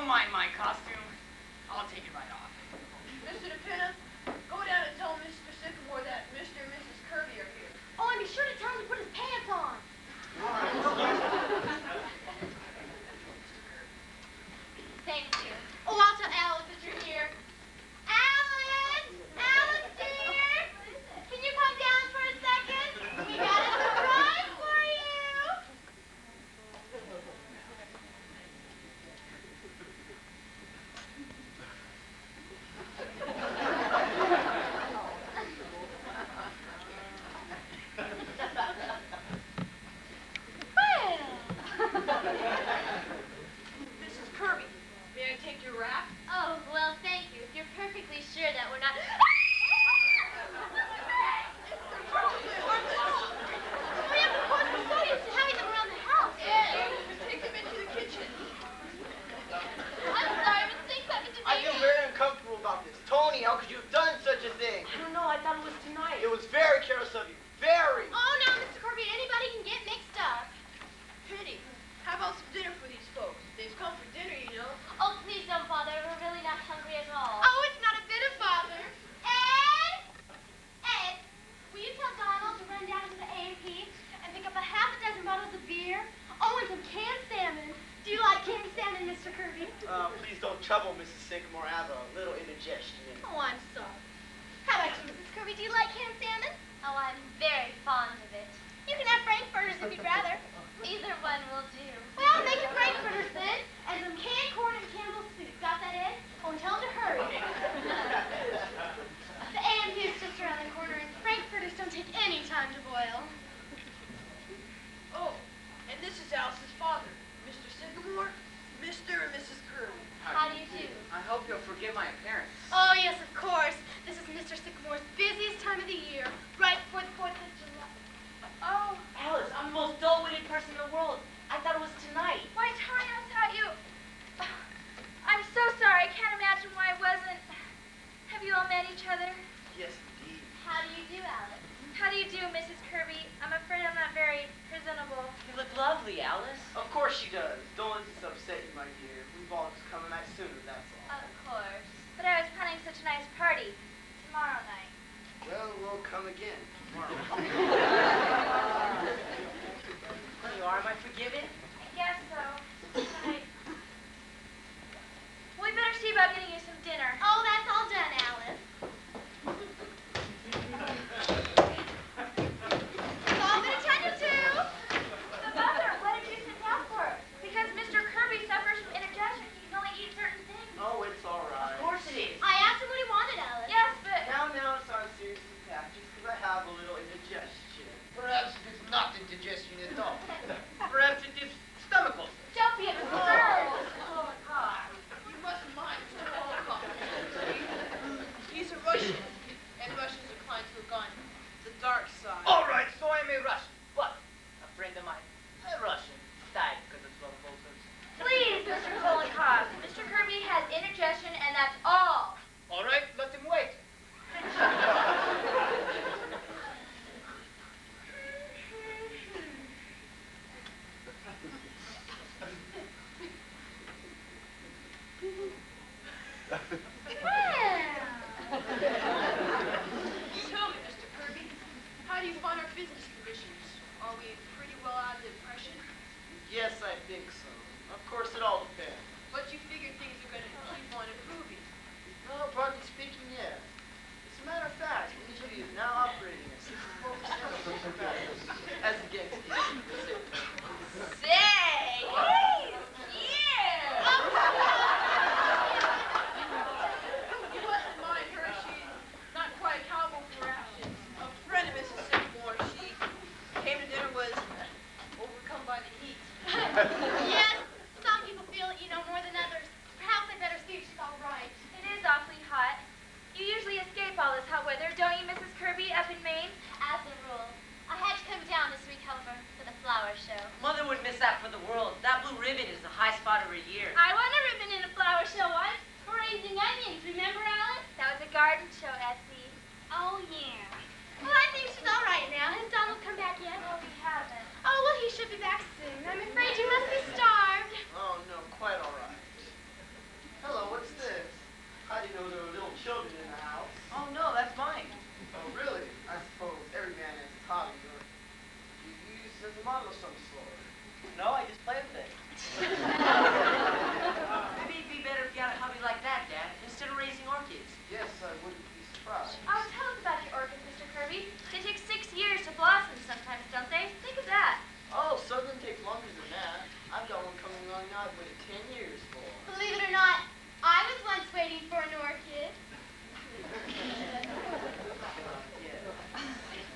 Don't mind my costume. I'll take it right off. Mr. DePinna, go down and tell Mr. Sycamore that Mr. and Mrs. Kirby are here. Oh, and be sure to tell him to put his pants on. Thank you. Oh, I'll tell Alice that you're here. Alice! Alice, dear! Can you come down for a second? We got a surprise for you. Mrs. Kirby, may I take your wrap? Oh, well, thank you. If you're perfectly sure that we're not... We have to post the sodium to having them around the house. Take them into the kitchen. I'm sorry, but things happen to me. I feel very uncomfortable about this. Tony, how could you have done such a thing? I don't know. I thought it was tonight. It was very careless of you. Very. Oh, now, Mr. Kirby, anybody can get mixed up. Penny, how about some dinner for these folks? They've come for dinner, you know. Oh, please don't bother. We're really not hungry at all. Oh, it's not a bit of bother. Ed! Ed, will you tell Donald to run down to the A&P and pick up a half a dozen bottles of beer? Oh, and some canned salmon. Do you like canned salmon, Mr. Kirby? Please don't trouble Mrs. Sycamore. I have a little indigestion. Oh, I'm sorry. How about you, Mrs. Kirby? Do you like canned salmon? Oh, I'm very fond of it. You can have frankfurters if you'd rather. Either one will do. Well, make it frankfurters then, and some canned corn and Campbell's soup. Got that, Ed? Oh, and tell him to hurry. The A&P is just around the corner, and frankfurters don't take any time to boil. Oh, and this is Alice's father, Mr. Sycamore, Mr. and Mrs. Kirby. How do you do? I hope you'll forgive my appearance. Oh, yes, of course. This is Mr. Sycamore's busiest time of the year, right before the 4th of July. Oh, Alice, I'm the most dull-witted person in the world. I thought it was tonight. Why, Tony, I thought you... I'm so sorry. I can't imagine why I wasn't. Have you all met each other? Yes, indeed. How do you do, Alice? How do you do, Mrs. Kirby? I'm afraid I'm not very presentable. You look lovely, Alice. Of course she does. Don't let this upset you, my dear. We've all just come a night sooner, that's all. Of course. But I was planning such a nice party. Tomorrow night. Well, we'll come again tomorrow. There you are. Am I forgiven? I guess so. Tonight. We better see about getting you some dinner. Oh, that's all done, Alice. It's all been attended to. The butler, what did you sit down for? Because Mr. Kirby suffers from indigestion. He can only eat certain things. Oh, it's all right. Of course it is. I asked him what he wanted, Alice. Yes, but... Now, it's not serious attack, just because I have a little indigestion. Perhaps it is not indigestion at all. Perhaps it is stomach ulcer. Don't be absurd. Oh, my God. You mustn't mind Mr. Holocaust. He's a Russian, and Russians inclined to have gone the dark side. All right, so I'm a Russian. But a friend of mine, a Russian, died because of stomach ulcers. Please, Mr. Kolikoff. Mr. Kirby has indigestion, and that's all. All right, let him wait. Tell me, Mr. Kirby, how do you find our business conditions? Are we pretty well out of the depression? Yes, I think so. Of course, it all depends. But you figure things are going to keep on improving. Well, broadly speaking, yes. As a matter of fact, industry is now operating at 64% of its capacity, as against the Say, he's cute. You mustn't mind her. She's not quite accountable for her actions. A friend of Mrs. Sycamore, she came to dinner, was overcome by the heat. Yes, some people feel it, more than others. Perhaps I better see if she's all right. It is awfully hot. You usually escape all this hot weather, don't you, Mrs. Kirby, up in Maine? As a rule. I had to come down this week, however, for the flower show. Mother wouldn't miss that for the world. That blue ribbon is the high spot of her year. I won a ribbon in a flower show once for raising onions. Remember, Alice? That was a garden show, Essie. Oh, yeah. Well, I think she's all right now. Has Donald come back yet? No, we haven't. Oh, well, he should be back soon. I'm afraid you must be starved. Oh, no, quite all right. waited 10 years for. Believe it or not, I was once waiting for an orchid.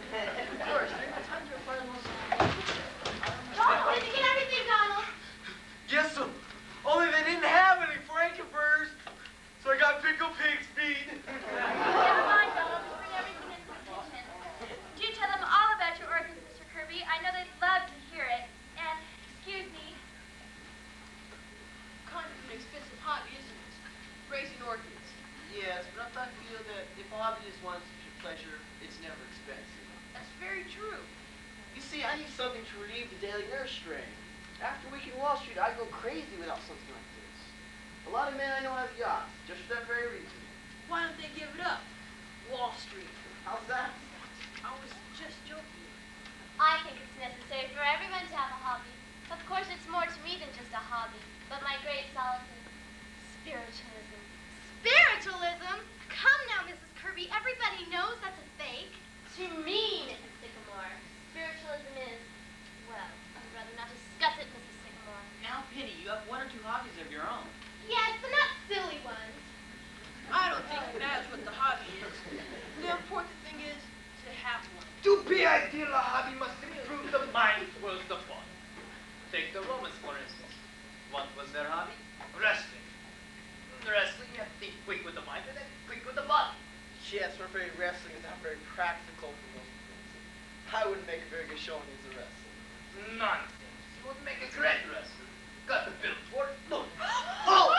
Of course, during the time you were part of the most... Donald, did you get everything, Donald? Yes, sir. Only they didn't have any Frankenfurst, so I got pickled pig's feet. Never mind, Donald. Just bring everything into the kitchen. Do tell them all about your orchids, Mr. Kirby. I know they'd love to hear it. And, excuse me. Kind of an expensive hobby, isn't it? Raising orchids. Yes, but I feel that if a hobby is one such a pleasure, it's never expensive. That's very true. You see, I need something to relieve the daily nerve strain. After a week in Wall Street, I go crazy without something like this. A lot of men I know have yachts, just for that very reason. Why don't they give it up? Wall Street. How's that? I was just joking. I think it's necessary for everyone to have a hobby. Of course, it's more to me than just a hobby, but my great solace is spiritualism. Spiritualism? Come now, Mrs. Kirby. Everybody knows that's a fake. To me, Mrs. Sycamore, spiritualism is, well, I'd rather not discuss it, Mrs. Sycamore. Now, pity, you have one or two hobbies of your own. Yes, but not silly ones. I don't think it matters what the hobby is. The important thing is to have one. To be ideal, a hobby must improve the mind first of all. Take the Romans, for instance. What was their hobby? Wrestling. Wrestling, you have to think quick with the mind and then quick with the body. Yes, I'm afraid wrestling is not very practical for most people. I wouldn't make a very good showing as a wrestler. Nonsense. You would make a great wrestler. Got the build for it. Look. Oh!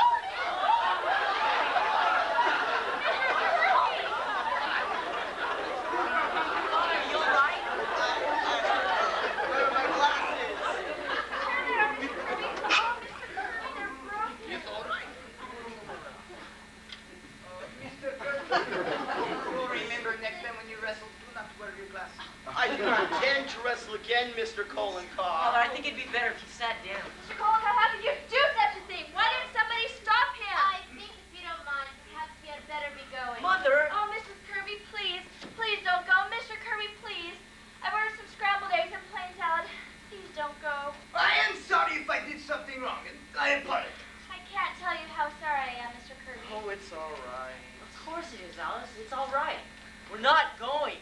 I do not intend to wrestle again, Mr. Colin Carr. Father, I think it'd be better if you sat down. Mr. Cole, how could you do such a thing? Why didn't somebody stop him? I think if you don't mind, perhaps we had better be going. Mother! Oh, Mrs. Kirby, please. Please don't go. Mr. Kirby, please. I've ordered some scrambled eggs and plain salad. Please don't go. I am sorry if I did something wrong, and I apologize. I can't tell you how sorry I am, Mr. Kirby. Oh, it's all right. Of course it is, Alice. It's all right. We're not going.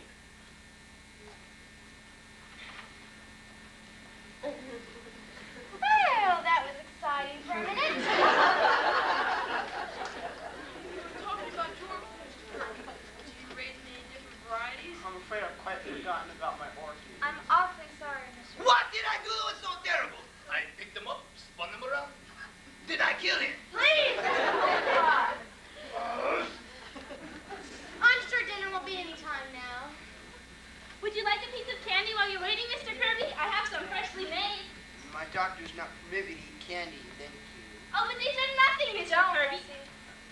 Well, that was exciting for a minute. You were talking about your orchids, Mr. Kirby. Do you raise many different varieties? I'm afraid I've quite forgotten about my orchid. I'm awfully sorry, Mr. What did I do that was so terrible? I picked them up, spun them around. Did I kill him? Please! I'm sure dinner won't be any time now. Would you like a piece of candy while you're waiting, Mr. Kirby? I have some freshly made. My doctor's not permitted to eat candy, thank you. Oh, but these are nothing, Mr. Kirby.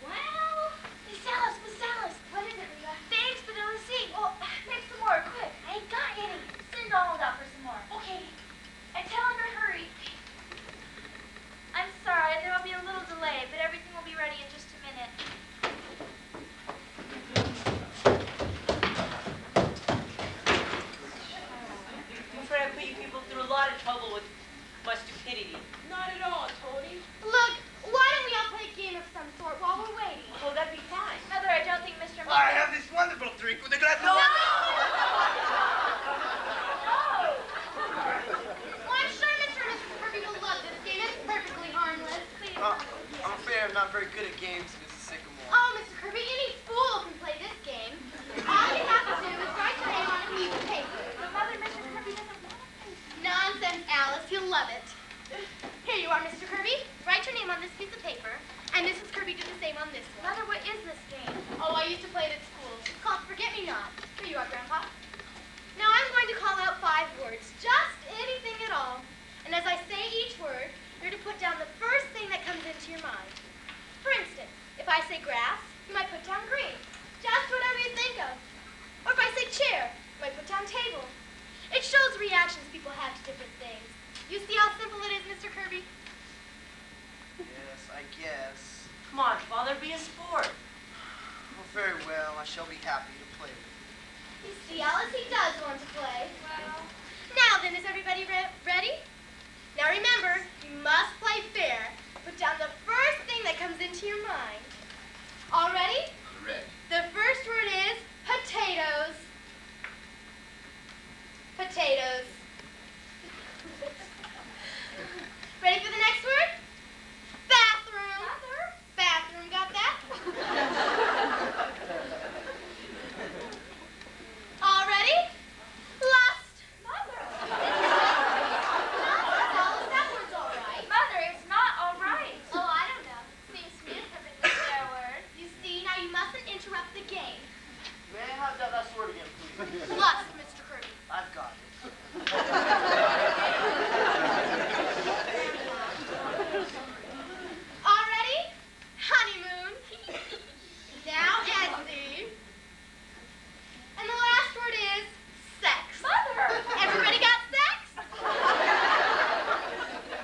Well, Miss Alice, Miss Alice. What is it, Rita? Thanks, but don't see. Well, make some more, quick. I ain't got any. Send Donald out for some more. Okay. And tell him to hurry. I'm sorry, there will be a little delay, but everything will be ready in just a minute. I'm afraid I put you people through a lot of trouble with my stupidity. Not at all, Tony. look, why don't we all play a game of some sort while we're waiting? Oh, that'd be fine. Mother, I don't think Mr. I have this wonderful drink with a glass of water. Well, I'm sure Mr. and Mrs. Kirby will love this game. It's perfectly harmless. Please. I'm afraid I'm not very good at games, Mrs. Sycamore. Oh, Mr. Kirby, any fool can play this game. All you have to do is write your name on a piece of paper. But Mother, Mr. Kirby doesn't want to play. Nonsense, Alice. You'll love it. Here you are, Mr. Kirby. Write your name on this piece of paper, and Mrs. Kirby do the same on this one. Mother, what is this game? Oh, I used to play it at school. It's called Forget-Me-Not. Here you are, Grandpa. Now I'm going to call out 5 words, just anything at all. And as I say each word, you're to put down the first thing that comes into your mind. For instance, if I say grass, you might put down green. Just whatever you think of. Or if I say chair, you might put down table. It shows the reactions people have to different things. You see how simple it is, Mr. Kirby? Yes, I guess. Come on, Father, be a sport. Oh, very well. I shall be happy to play with you. You see, Alice, he does want to play. Well, Now then, is everybody ready? Now remember, you must play fair. Put down the first thing that comes into your mind. All ready? Ready. The first word is potatoes. Potatoes. Ready for the next word? Bathroom. Bathroom, got that? All ready? Lust. Mother. That word's all right. Mother, it's not all right. Oh, I don't know. Seems to me a perfectly fair word. You see, now you mustn't interrupt the game. May I have that last word again, please? Lust, Mr. Kirby. I've got it. All ready? Honeymoon. Now Anthony. And the last word is sex. Mother. Everybody got sex? All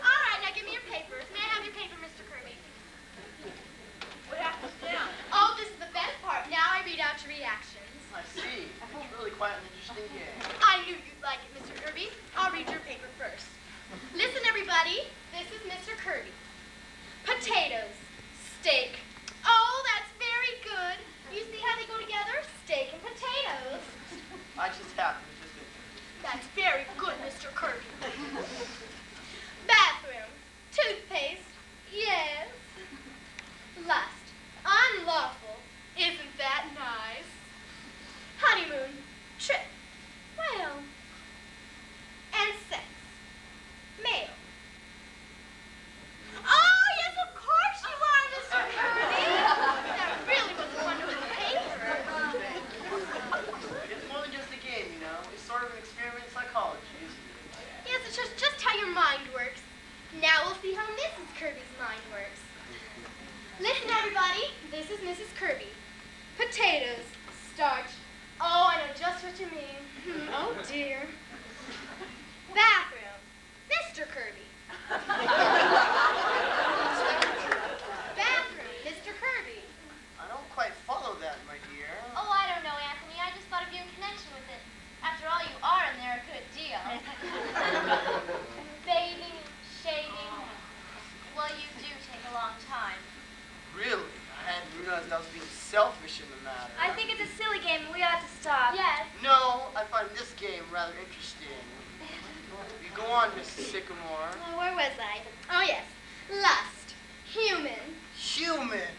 right, now give me your papers. May I have your paper, Mr. Kirby? What happens now? Oh, this is the best part. Now I read out your reactions. I see. It's really quite an interesting game. I knew you'd like it, Mr. Kirby. I'll read your paper first. Listen, everybody. This is Mr. Kirby. Potatoes. Steak. Oh, that's very good. You see how they go together? Steak and potatoes. I just happened to think. That's very good, Mr. Kirby. Bathroom. Toothpaste. Yes. Lust. Unlawful. Isn't that nice? Honeymoon. Trip. Well. And sex. Male. Oh, yes, of course you are, Mr. Kirby. That really was a wonderful paper. It's more than just a game, you know. It's sort of an experiment in psychology, isn't it? Yes, it's just how your mind works. Now we'll see how Mrs. Kirby's mind works. Listen, everybody. This is Mrs. Kirby. Potatoes. Starch. Oh, I know just what you mean. Oh, dear. Bathroom. Mr. Kirby. Bathroom. Mr. Kirby. I don't quite follow that, my dear. Oh, I don't know, Anthony. I just thought of you in connection with it. After all, you are in there a good deal. Bathing and shaving. Well, you do take a long time. Really? I hadn't realized I was being selfish in the matter. I think it's a silly game and we ought to stop. Yes. No, I find this game rather interesting. You go on, Mrs. Sycamore. Oh, where was I? Oh, yes. Lust. Human. Human?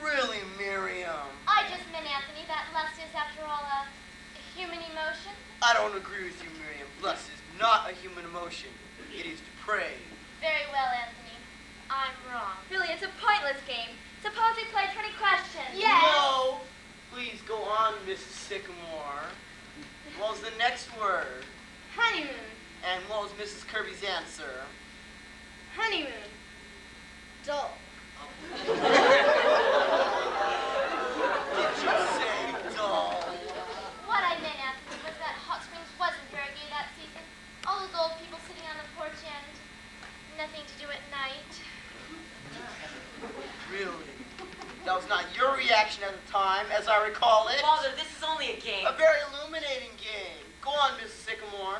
Really, Miriam? I just meant, Anthony, that lust is, after all, a human emotion. I don't agree with you, Miriam. Lust is not a human emotion. It is depraved. Very well, Anthony. I'm wrong. Really, it's a pointless game. Suppose we play 20 questions. Yes. No! Please go on, Mrs. Sycamore. What was the next word? Honeymoon. And what was Mrs. Kirby's answer? Honeymoon. Dull. Did you say dull? What I meant, Anthony, was that Hot Springs wasn't very gay that season. All those old people sitting on the porch and nothing to do at night. Really? That was not your reaction at the time, as I recall it. Father, this is only a game. A very illuminating game. Go on, Mrs. Sycamore.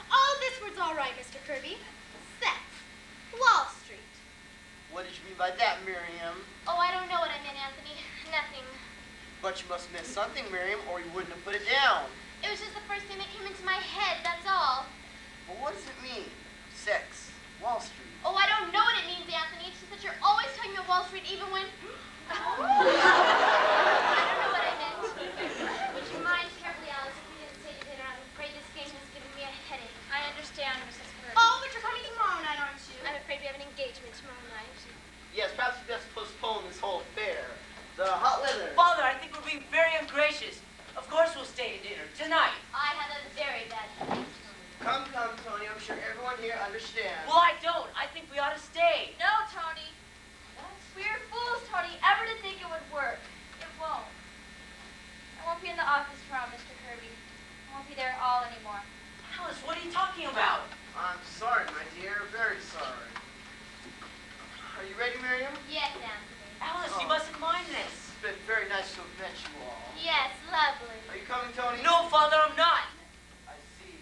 Oh, this word's all right, Mr. Kirby. Sex. Wall Street. What did you mean by that, Miriam? Oh, I don't know what I meant, Anthony. Nothing. But you must have meant something, Miriam, or you wouldn't have put it down. It was just the first thing that came into my head, that's all. Well, what does it mean? Sex. Wall Street. Oh, I don't know what it means, Anthony. It's just that you're always talking about Wall Street, even when... I don't know what I meant. Would you mind terribly, Alice, if we didn't stay to dinner? I'm afraid this game has given me a headache. I understand, Mrs. Kirby. Oh, but you're coming tomorrow night, aren't you? I'm afraid we have an engagement tomorrow night. Yes, perhaps we best postpone this whole affair. The hot weather. Father, I think we're being very ungracious. Of course we'll stay to dinner tonight. I have a very bad headache. Come, Tony. I'm sure everyone here understands. Well, I don't. I think we ought to stay. No, Tony. We're fools, Tony, ever to think it would work. It won't. I won't be in the office tomorrow, Mr. Kirby. I won't be there at all anymore. Alice, what are you talking about? I'm sorry, my dear. Very sorry. Are you ready, Miriam? Yes, Anthony. Alice, you mustn't mind this. It's been very nice to have met you all. Yes, lovely. Are you coming, Tony? No, Father, I'm not. I see.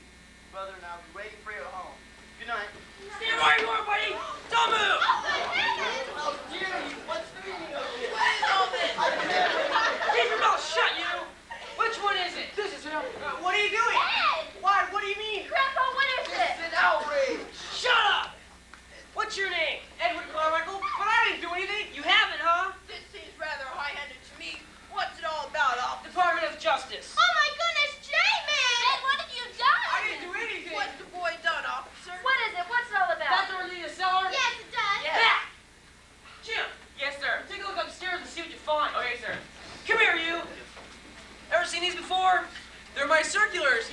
Brother and I will be waiting for you at home. Good night. Stay right where you are, buddy. Don't move. Oh, my goodness!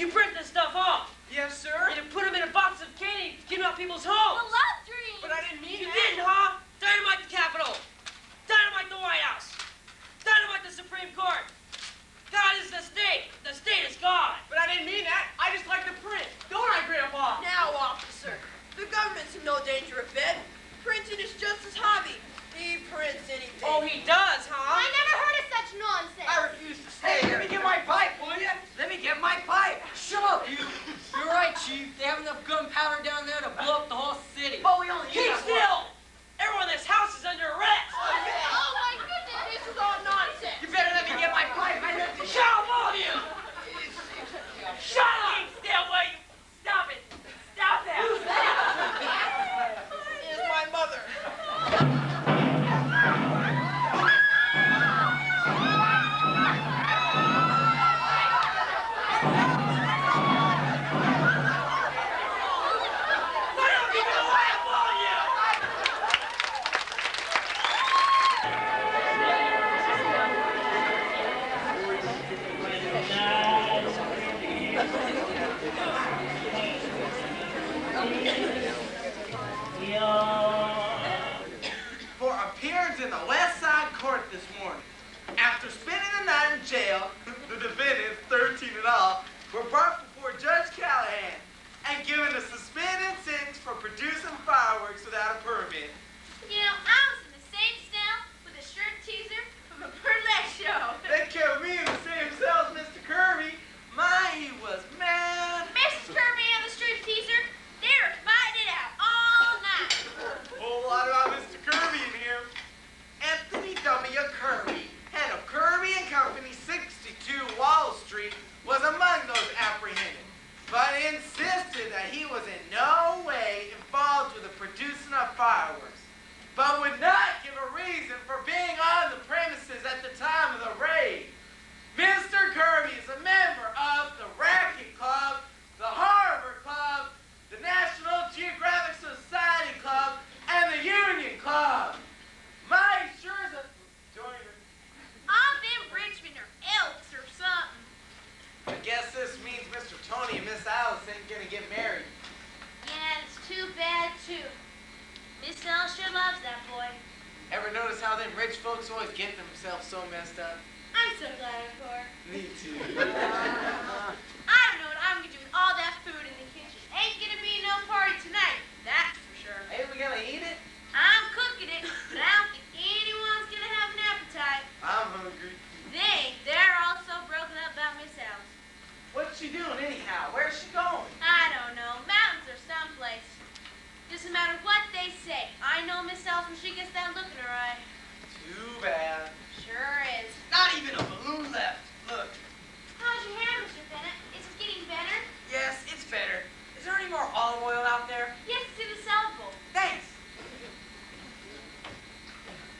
You print this stuff off. Yes, sir. And you put them in a box of candy to give out people's homes. The love dream. But I didn't mean You that. didn't, huh? Dynamite the Capitol. Dynamite the White House. Dynamite the Supreme Court. God is the state. The state is God. But I didn't mean that. I just like to print. Don't I, Grandpa? Now, officer, the government's in no danger of bed. Printing is just his hobby. He prints anything. Oh, he does, huh? I never heard of such nonsense. I refuse to stay Hey, here. let me get my pipe, will ya? Let me get my pipe. Shut up, you. You're right, Chief. They have enough gunpowder down there to blow up the whole city. But we only Keep use that still. Everyone in this house is under arrest. Oh my goodness, this is all nonsense. You better let me get my pipe. I left it. Shut up, all of you. Shut up. Keep still, will you? Stop it. Stop that. Is my mother. For appearance in the West Side Court this morning. After spending the night in jail, the defendants, 13 in all, were brought before Judge Callahan and given a suspended sentence for producing fireworks without a permit. You know, I was in the same cell with a shirt teaser from a burlesque show. They kept me in the same cell as Mr. Kirby. He was mad. Mrs. Kirby and the strip teaser, they were fighting it out all night. Whole lot about Mr. Kirby in here. Anthony W. Kirby, head of Kirby and Company, 62 Wall Street, was among those apprehended, but insisted that he was in no way involved with the producing of fireworks, but would not give a reason for being on the premises at the time of the raid. Mr. Kirby is a member of the Racket Club, the Harvard Club, the National Geographic Society Club, and the Union Club. My sure is a joiner. All them Richmond or Elks or something. I guess this means Mr. Tony and Miss Alice ain't gonna get married. Yeah, it's too bad, too. Miss Alice sure loves that boy. Ever notice how them rich folks always get themselves so messed up? I'm so glad I'm poor. Me too. I don't know what I'm gonna do with all that food in the kitchen. Ain't gonna be no party tonight, that's for sure. Hey, we gonna eat it? I'm cooking it, but I don't think anyone's gonna have an appetite. I'm hungry. They're all so broken up about Miss Alice. What's she doing anyhow? Where's she going? I don't know, mountains or someplace. Doesn't matter what they say. I know Miss Alice when she gets that look in her eye. Too bad. Sure is. Not even a balloon left. Look. How's your hair, Mr. Bennett? Is it getting better? Yes, it's better. Is there any more olive oil out there? Yes, it's in the salad bowl. Thanks.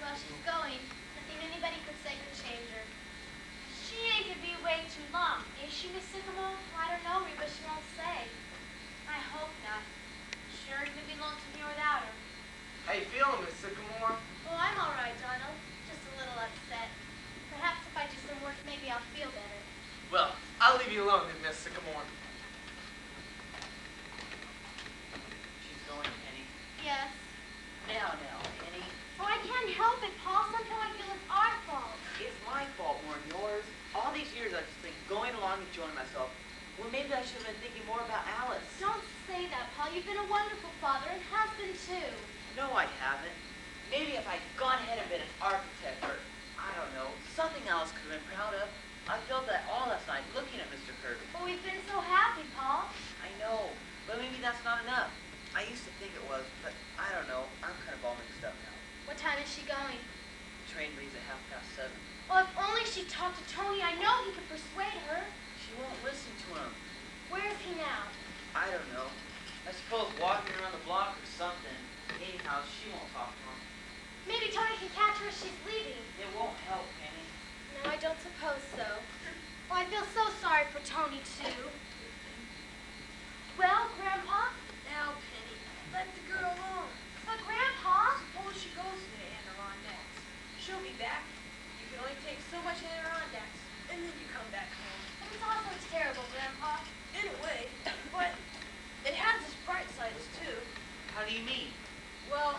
Well, she's going. Nothing anybody could say could change her. She ain't gonna be away too long. Is she, Miss Sycamore? I don't know, but she won't say. I hope not. Sure gonna be lonesome here without her. How you feeling, Miss Sycamore? Oh, I'm all right, Donald. Just a little upset. Perhaps if I do some work, maybe I'll feel better. Well, I'll leave you alone then, Miss Sycamore. She's going, Penny. Yes. Now, Penny. Oh, I can't help it, Paul. Sometimes I feel it's our fault. It's my fault more than yours. All these years I've just been going along enjoying myself. Well, maybe I should have been thinking more about Alice. Don't say that, Paul. You've been a wonderful father and husband, too. No, I haven't. Maybe if I'd gone ahead and been an architect or, I don't know, something else could have been proud of. I felt that all last night looking at Mr. Kirby. But we've been so happy, Paul. I know, but maybe that's not enough. I used to think it was, but I don't know. I'm kind of all mixed up now. What time is she going? The train leaves at 7:30. Well, if only she talked to Tony, I know he could persuade her. She won't listen to him. Where is he now? I don't know. I suppose walking around the block or something. Anyhow, she won't talk to him. Maybe Tony can catch her as she's leaving. It won't help, Penny. No, I don't suppose so. Oh, I feel so sorry for Tony, too. Well, Grandpa? Now, Penny, let the girl alone. But, Grandpa? Suppose she goes to the Adirondacks. She'll be back. You can only take so much Adirondacks, and then you come back home. But it's all so terrible, Grandpa. In a way, but it has its bright sides too. How do you mean? Well,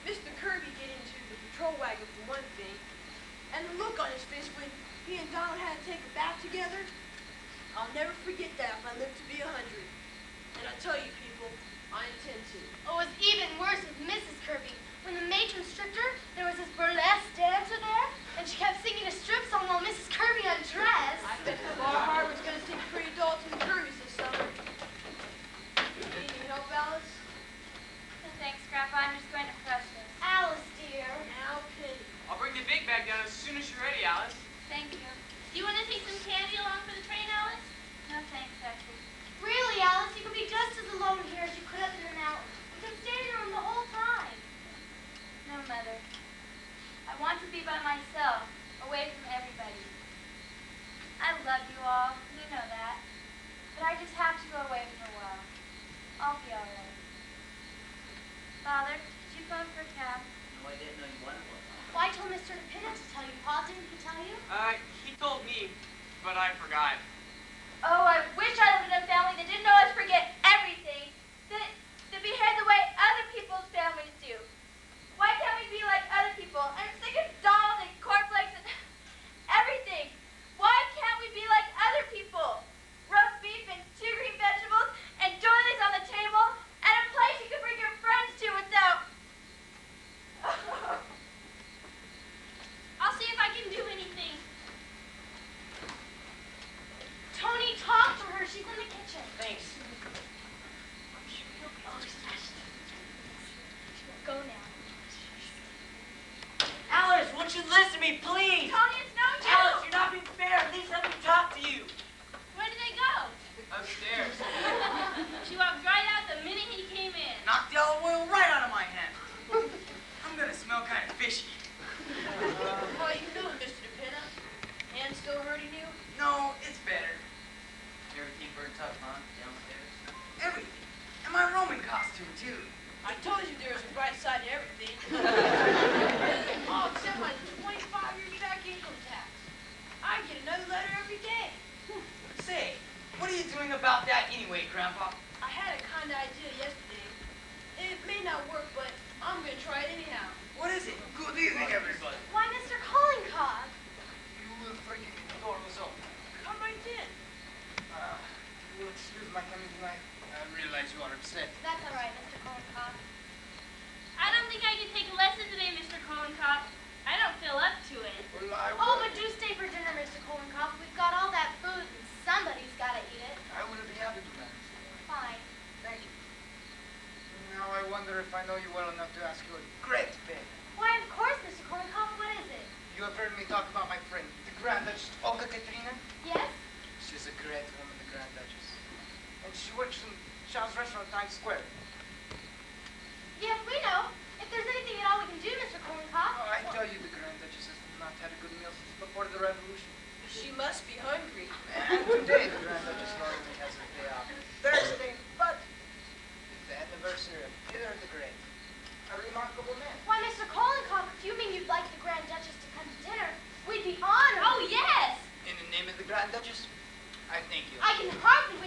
Mr. Kirby get into the patrol wagon for one thing, and the look on his face when he and Donald had to take a bath together, I'll never forget that if I live to be 100. And I tell you people, I intend to. Oh, it was even worse with Mrs. Kirby. When the matron stripped her, there was this burlesque dancer there, and she kept singing a strip song while Mrs. Kirby undressed. I bet the Bar Harbor's gonna sing Pretty Doll to the Kirby's this summer. Need any help, Alice? No thanks, Grandpa. I'm just going to crush this. Alice, dear. Now, Penny. I'll bring the big bag down as soon as you're ready, Alice. Thank you. Do you want to take some candy along for the train, Alice? No thanks, Betsy. Really, Alice? You could be just as alone here as you could up in the mountain. You could stay in your room the whole time. No, Mother. I want to be by myself, away from everybody. I love you all. You know that. But I just have to go away for a while. I'll be all right. Father, did you phone for a cab? No, I didn't know you wanted one. Well, I told Mr. DePinna to tell you. Pa, didn't he tell you? He told me, but I forgot. Oh, I wish I lived in a family that didn't always forget everything. That behaved the way other people's families do. Why can't we be like other people? I'm sick of dolls and cornflakes and everything. Why can't we be like other people? Roast beef and 2 green vegetables and doilies on the table and a place you can bring your friends to without... I'll see if I can do anything. Tony, talk to her. She's in the kitchen. Thanks. Go now. Alice, won't you listen to me, please? Tony, it's no joke. Alice, you're not being fair. At least let me talk to you. Where did they go? Upstairs. She walked right out the minute he came in. Knocked the olive oil right out of my hand. I'm gonna smell kind of fishy. How you feeling, Mr. DePinna? Hand still hurting you? No, it's better. Everything burnt up, huh? Downstairs? Everything. And my Roman costume, too. I told you there was a bright side to everything. Oh, except my 25-year back income tax. I get another letter every day. Say, what are you doing about that anyway, Grandpa? I had a kind of idea yesterday. It may not work, but I'm going to try it anyhow. What is it? Good evening, everybody. Why, Mr. Collincock? You will forgive me. The door was open. Come right in. You will excuse my coming tonight. I realize you are upset. That's all right, Mr. Collincock. I don't think I can take a lesson today, Mr. Collincock. I don't feel up to it. Well, I will. Oh, but do stay for dinner, Mr. Collincock. We've got all that food, and somebody's got to eat it. I will be happy to manage. Fine. Thank you. Now I wonder if I know you well enough to ask you a great favor. Why, of course, Mr. Collincock. What is it? You have heard me talk about my friend, the Grand Duchess Olga Katrina? Yes? She's a great woman, the Grand Duchess. And she works in Shaw's restaurant, Times Square. Yes, we know. If there's anything at all we can do, Mr. Collincock. Oh, I tell you, the Grand Duchess has not had a good meal since before the Revolution. She must be hungry. And today, the Grand Duchess normally has a day off. Thursday, but it's the anniversary of Peter the Great. A remarkable man. Why, Mr. Collincock, if you mean you'd like the Grand Duchess to come to dinner, we'd be honored. Oh, yes! In the name of the Grand Duchess, I thank you. I can hardly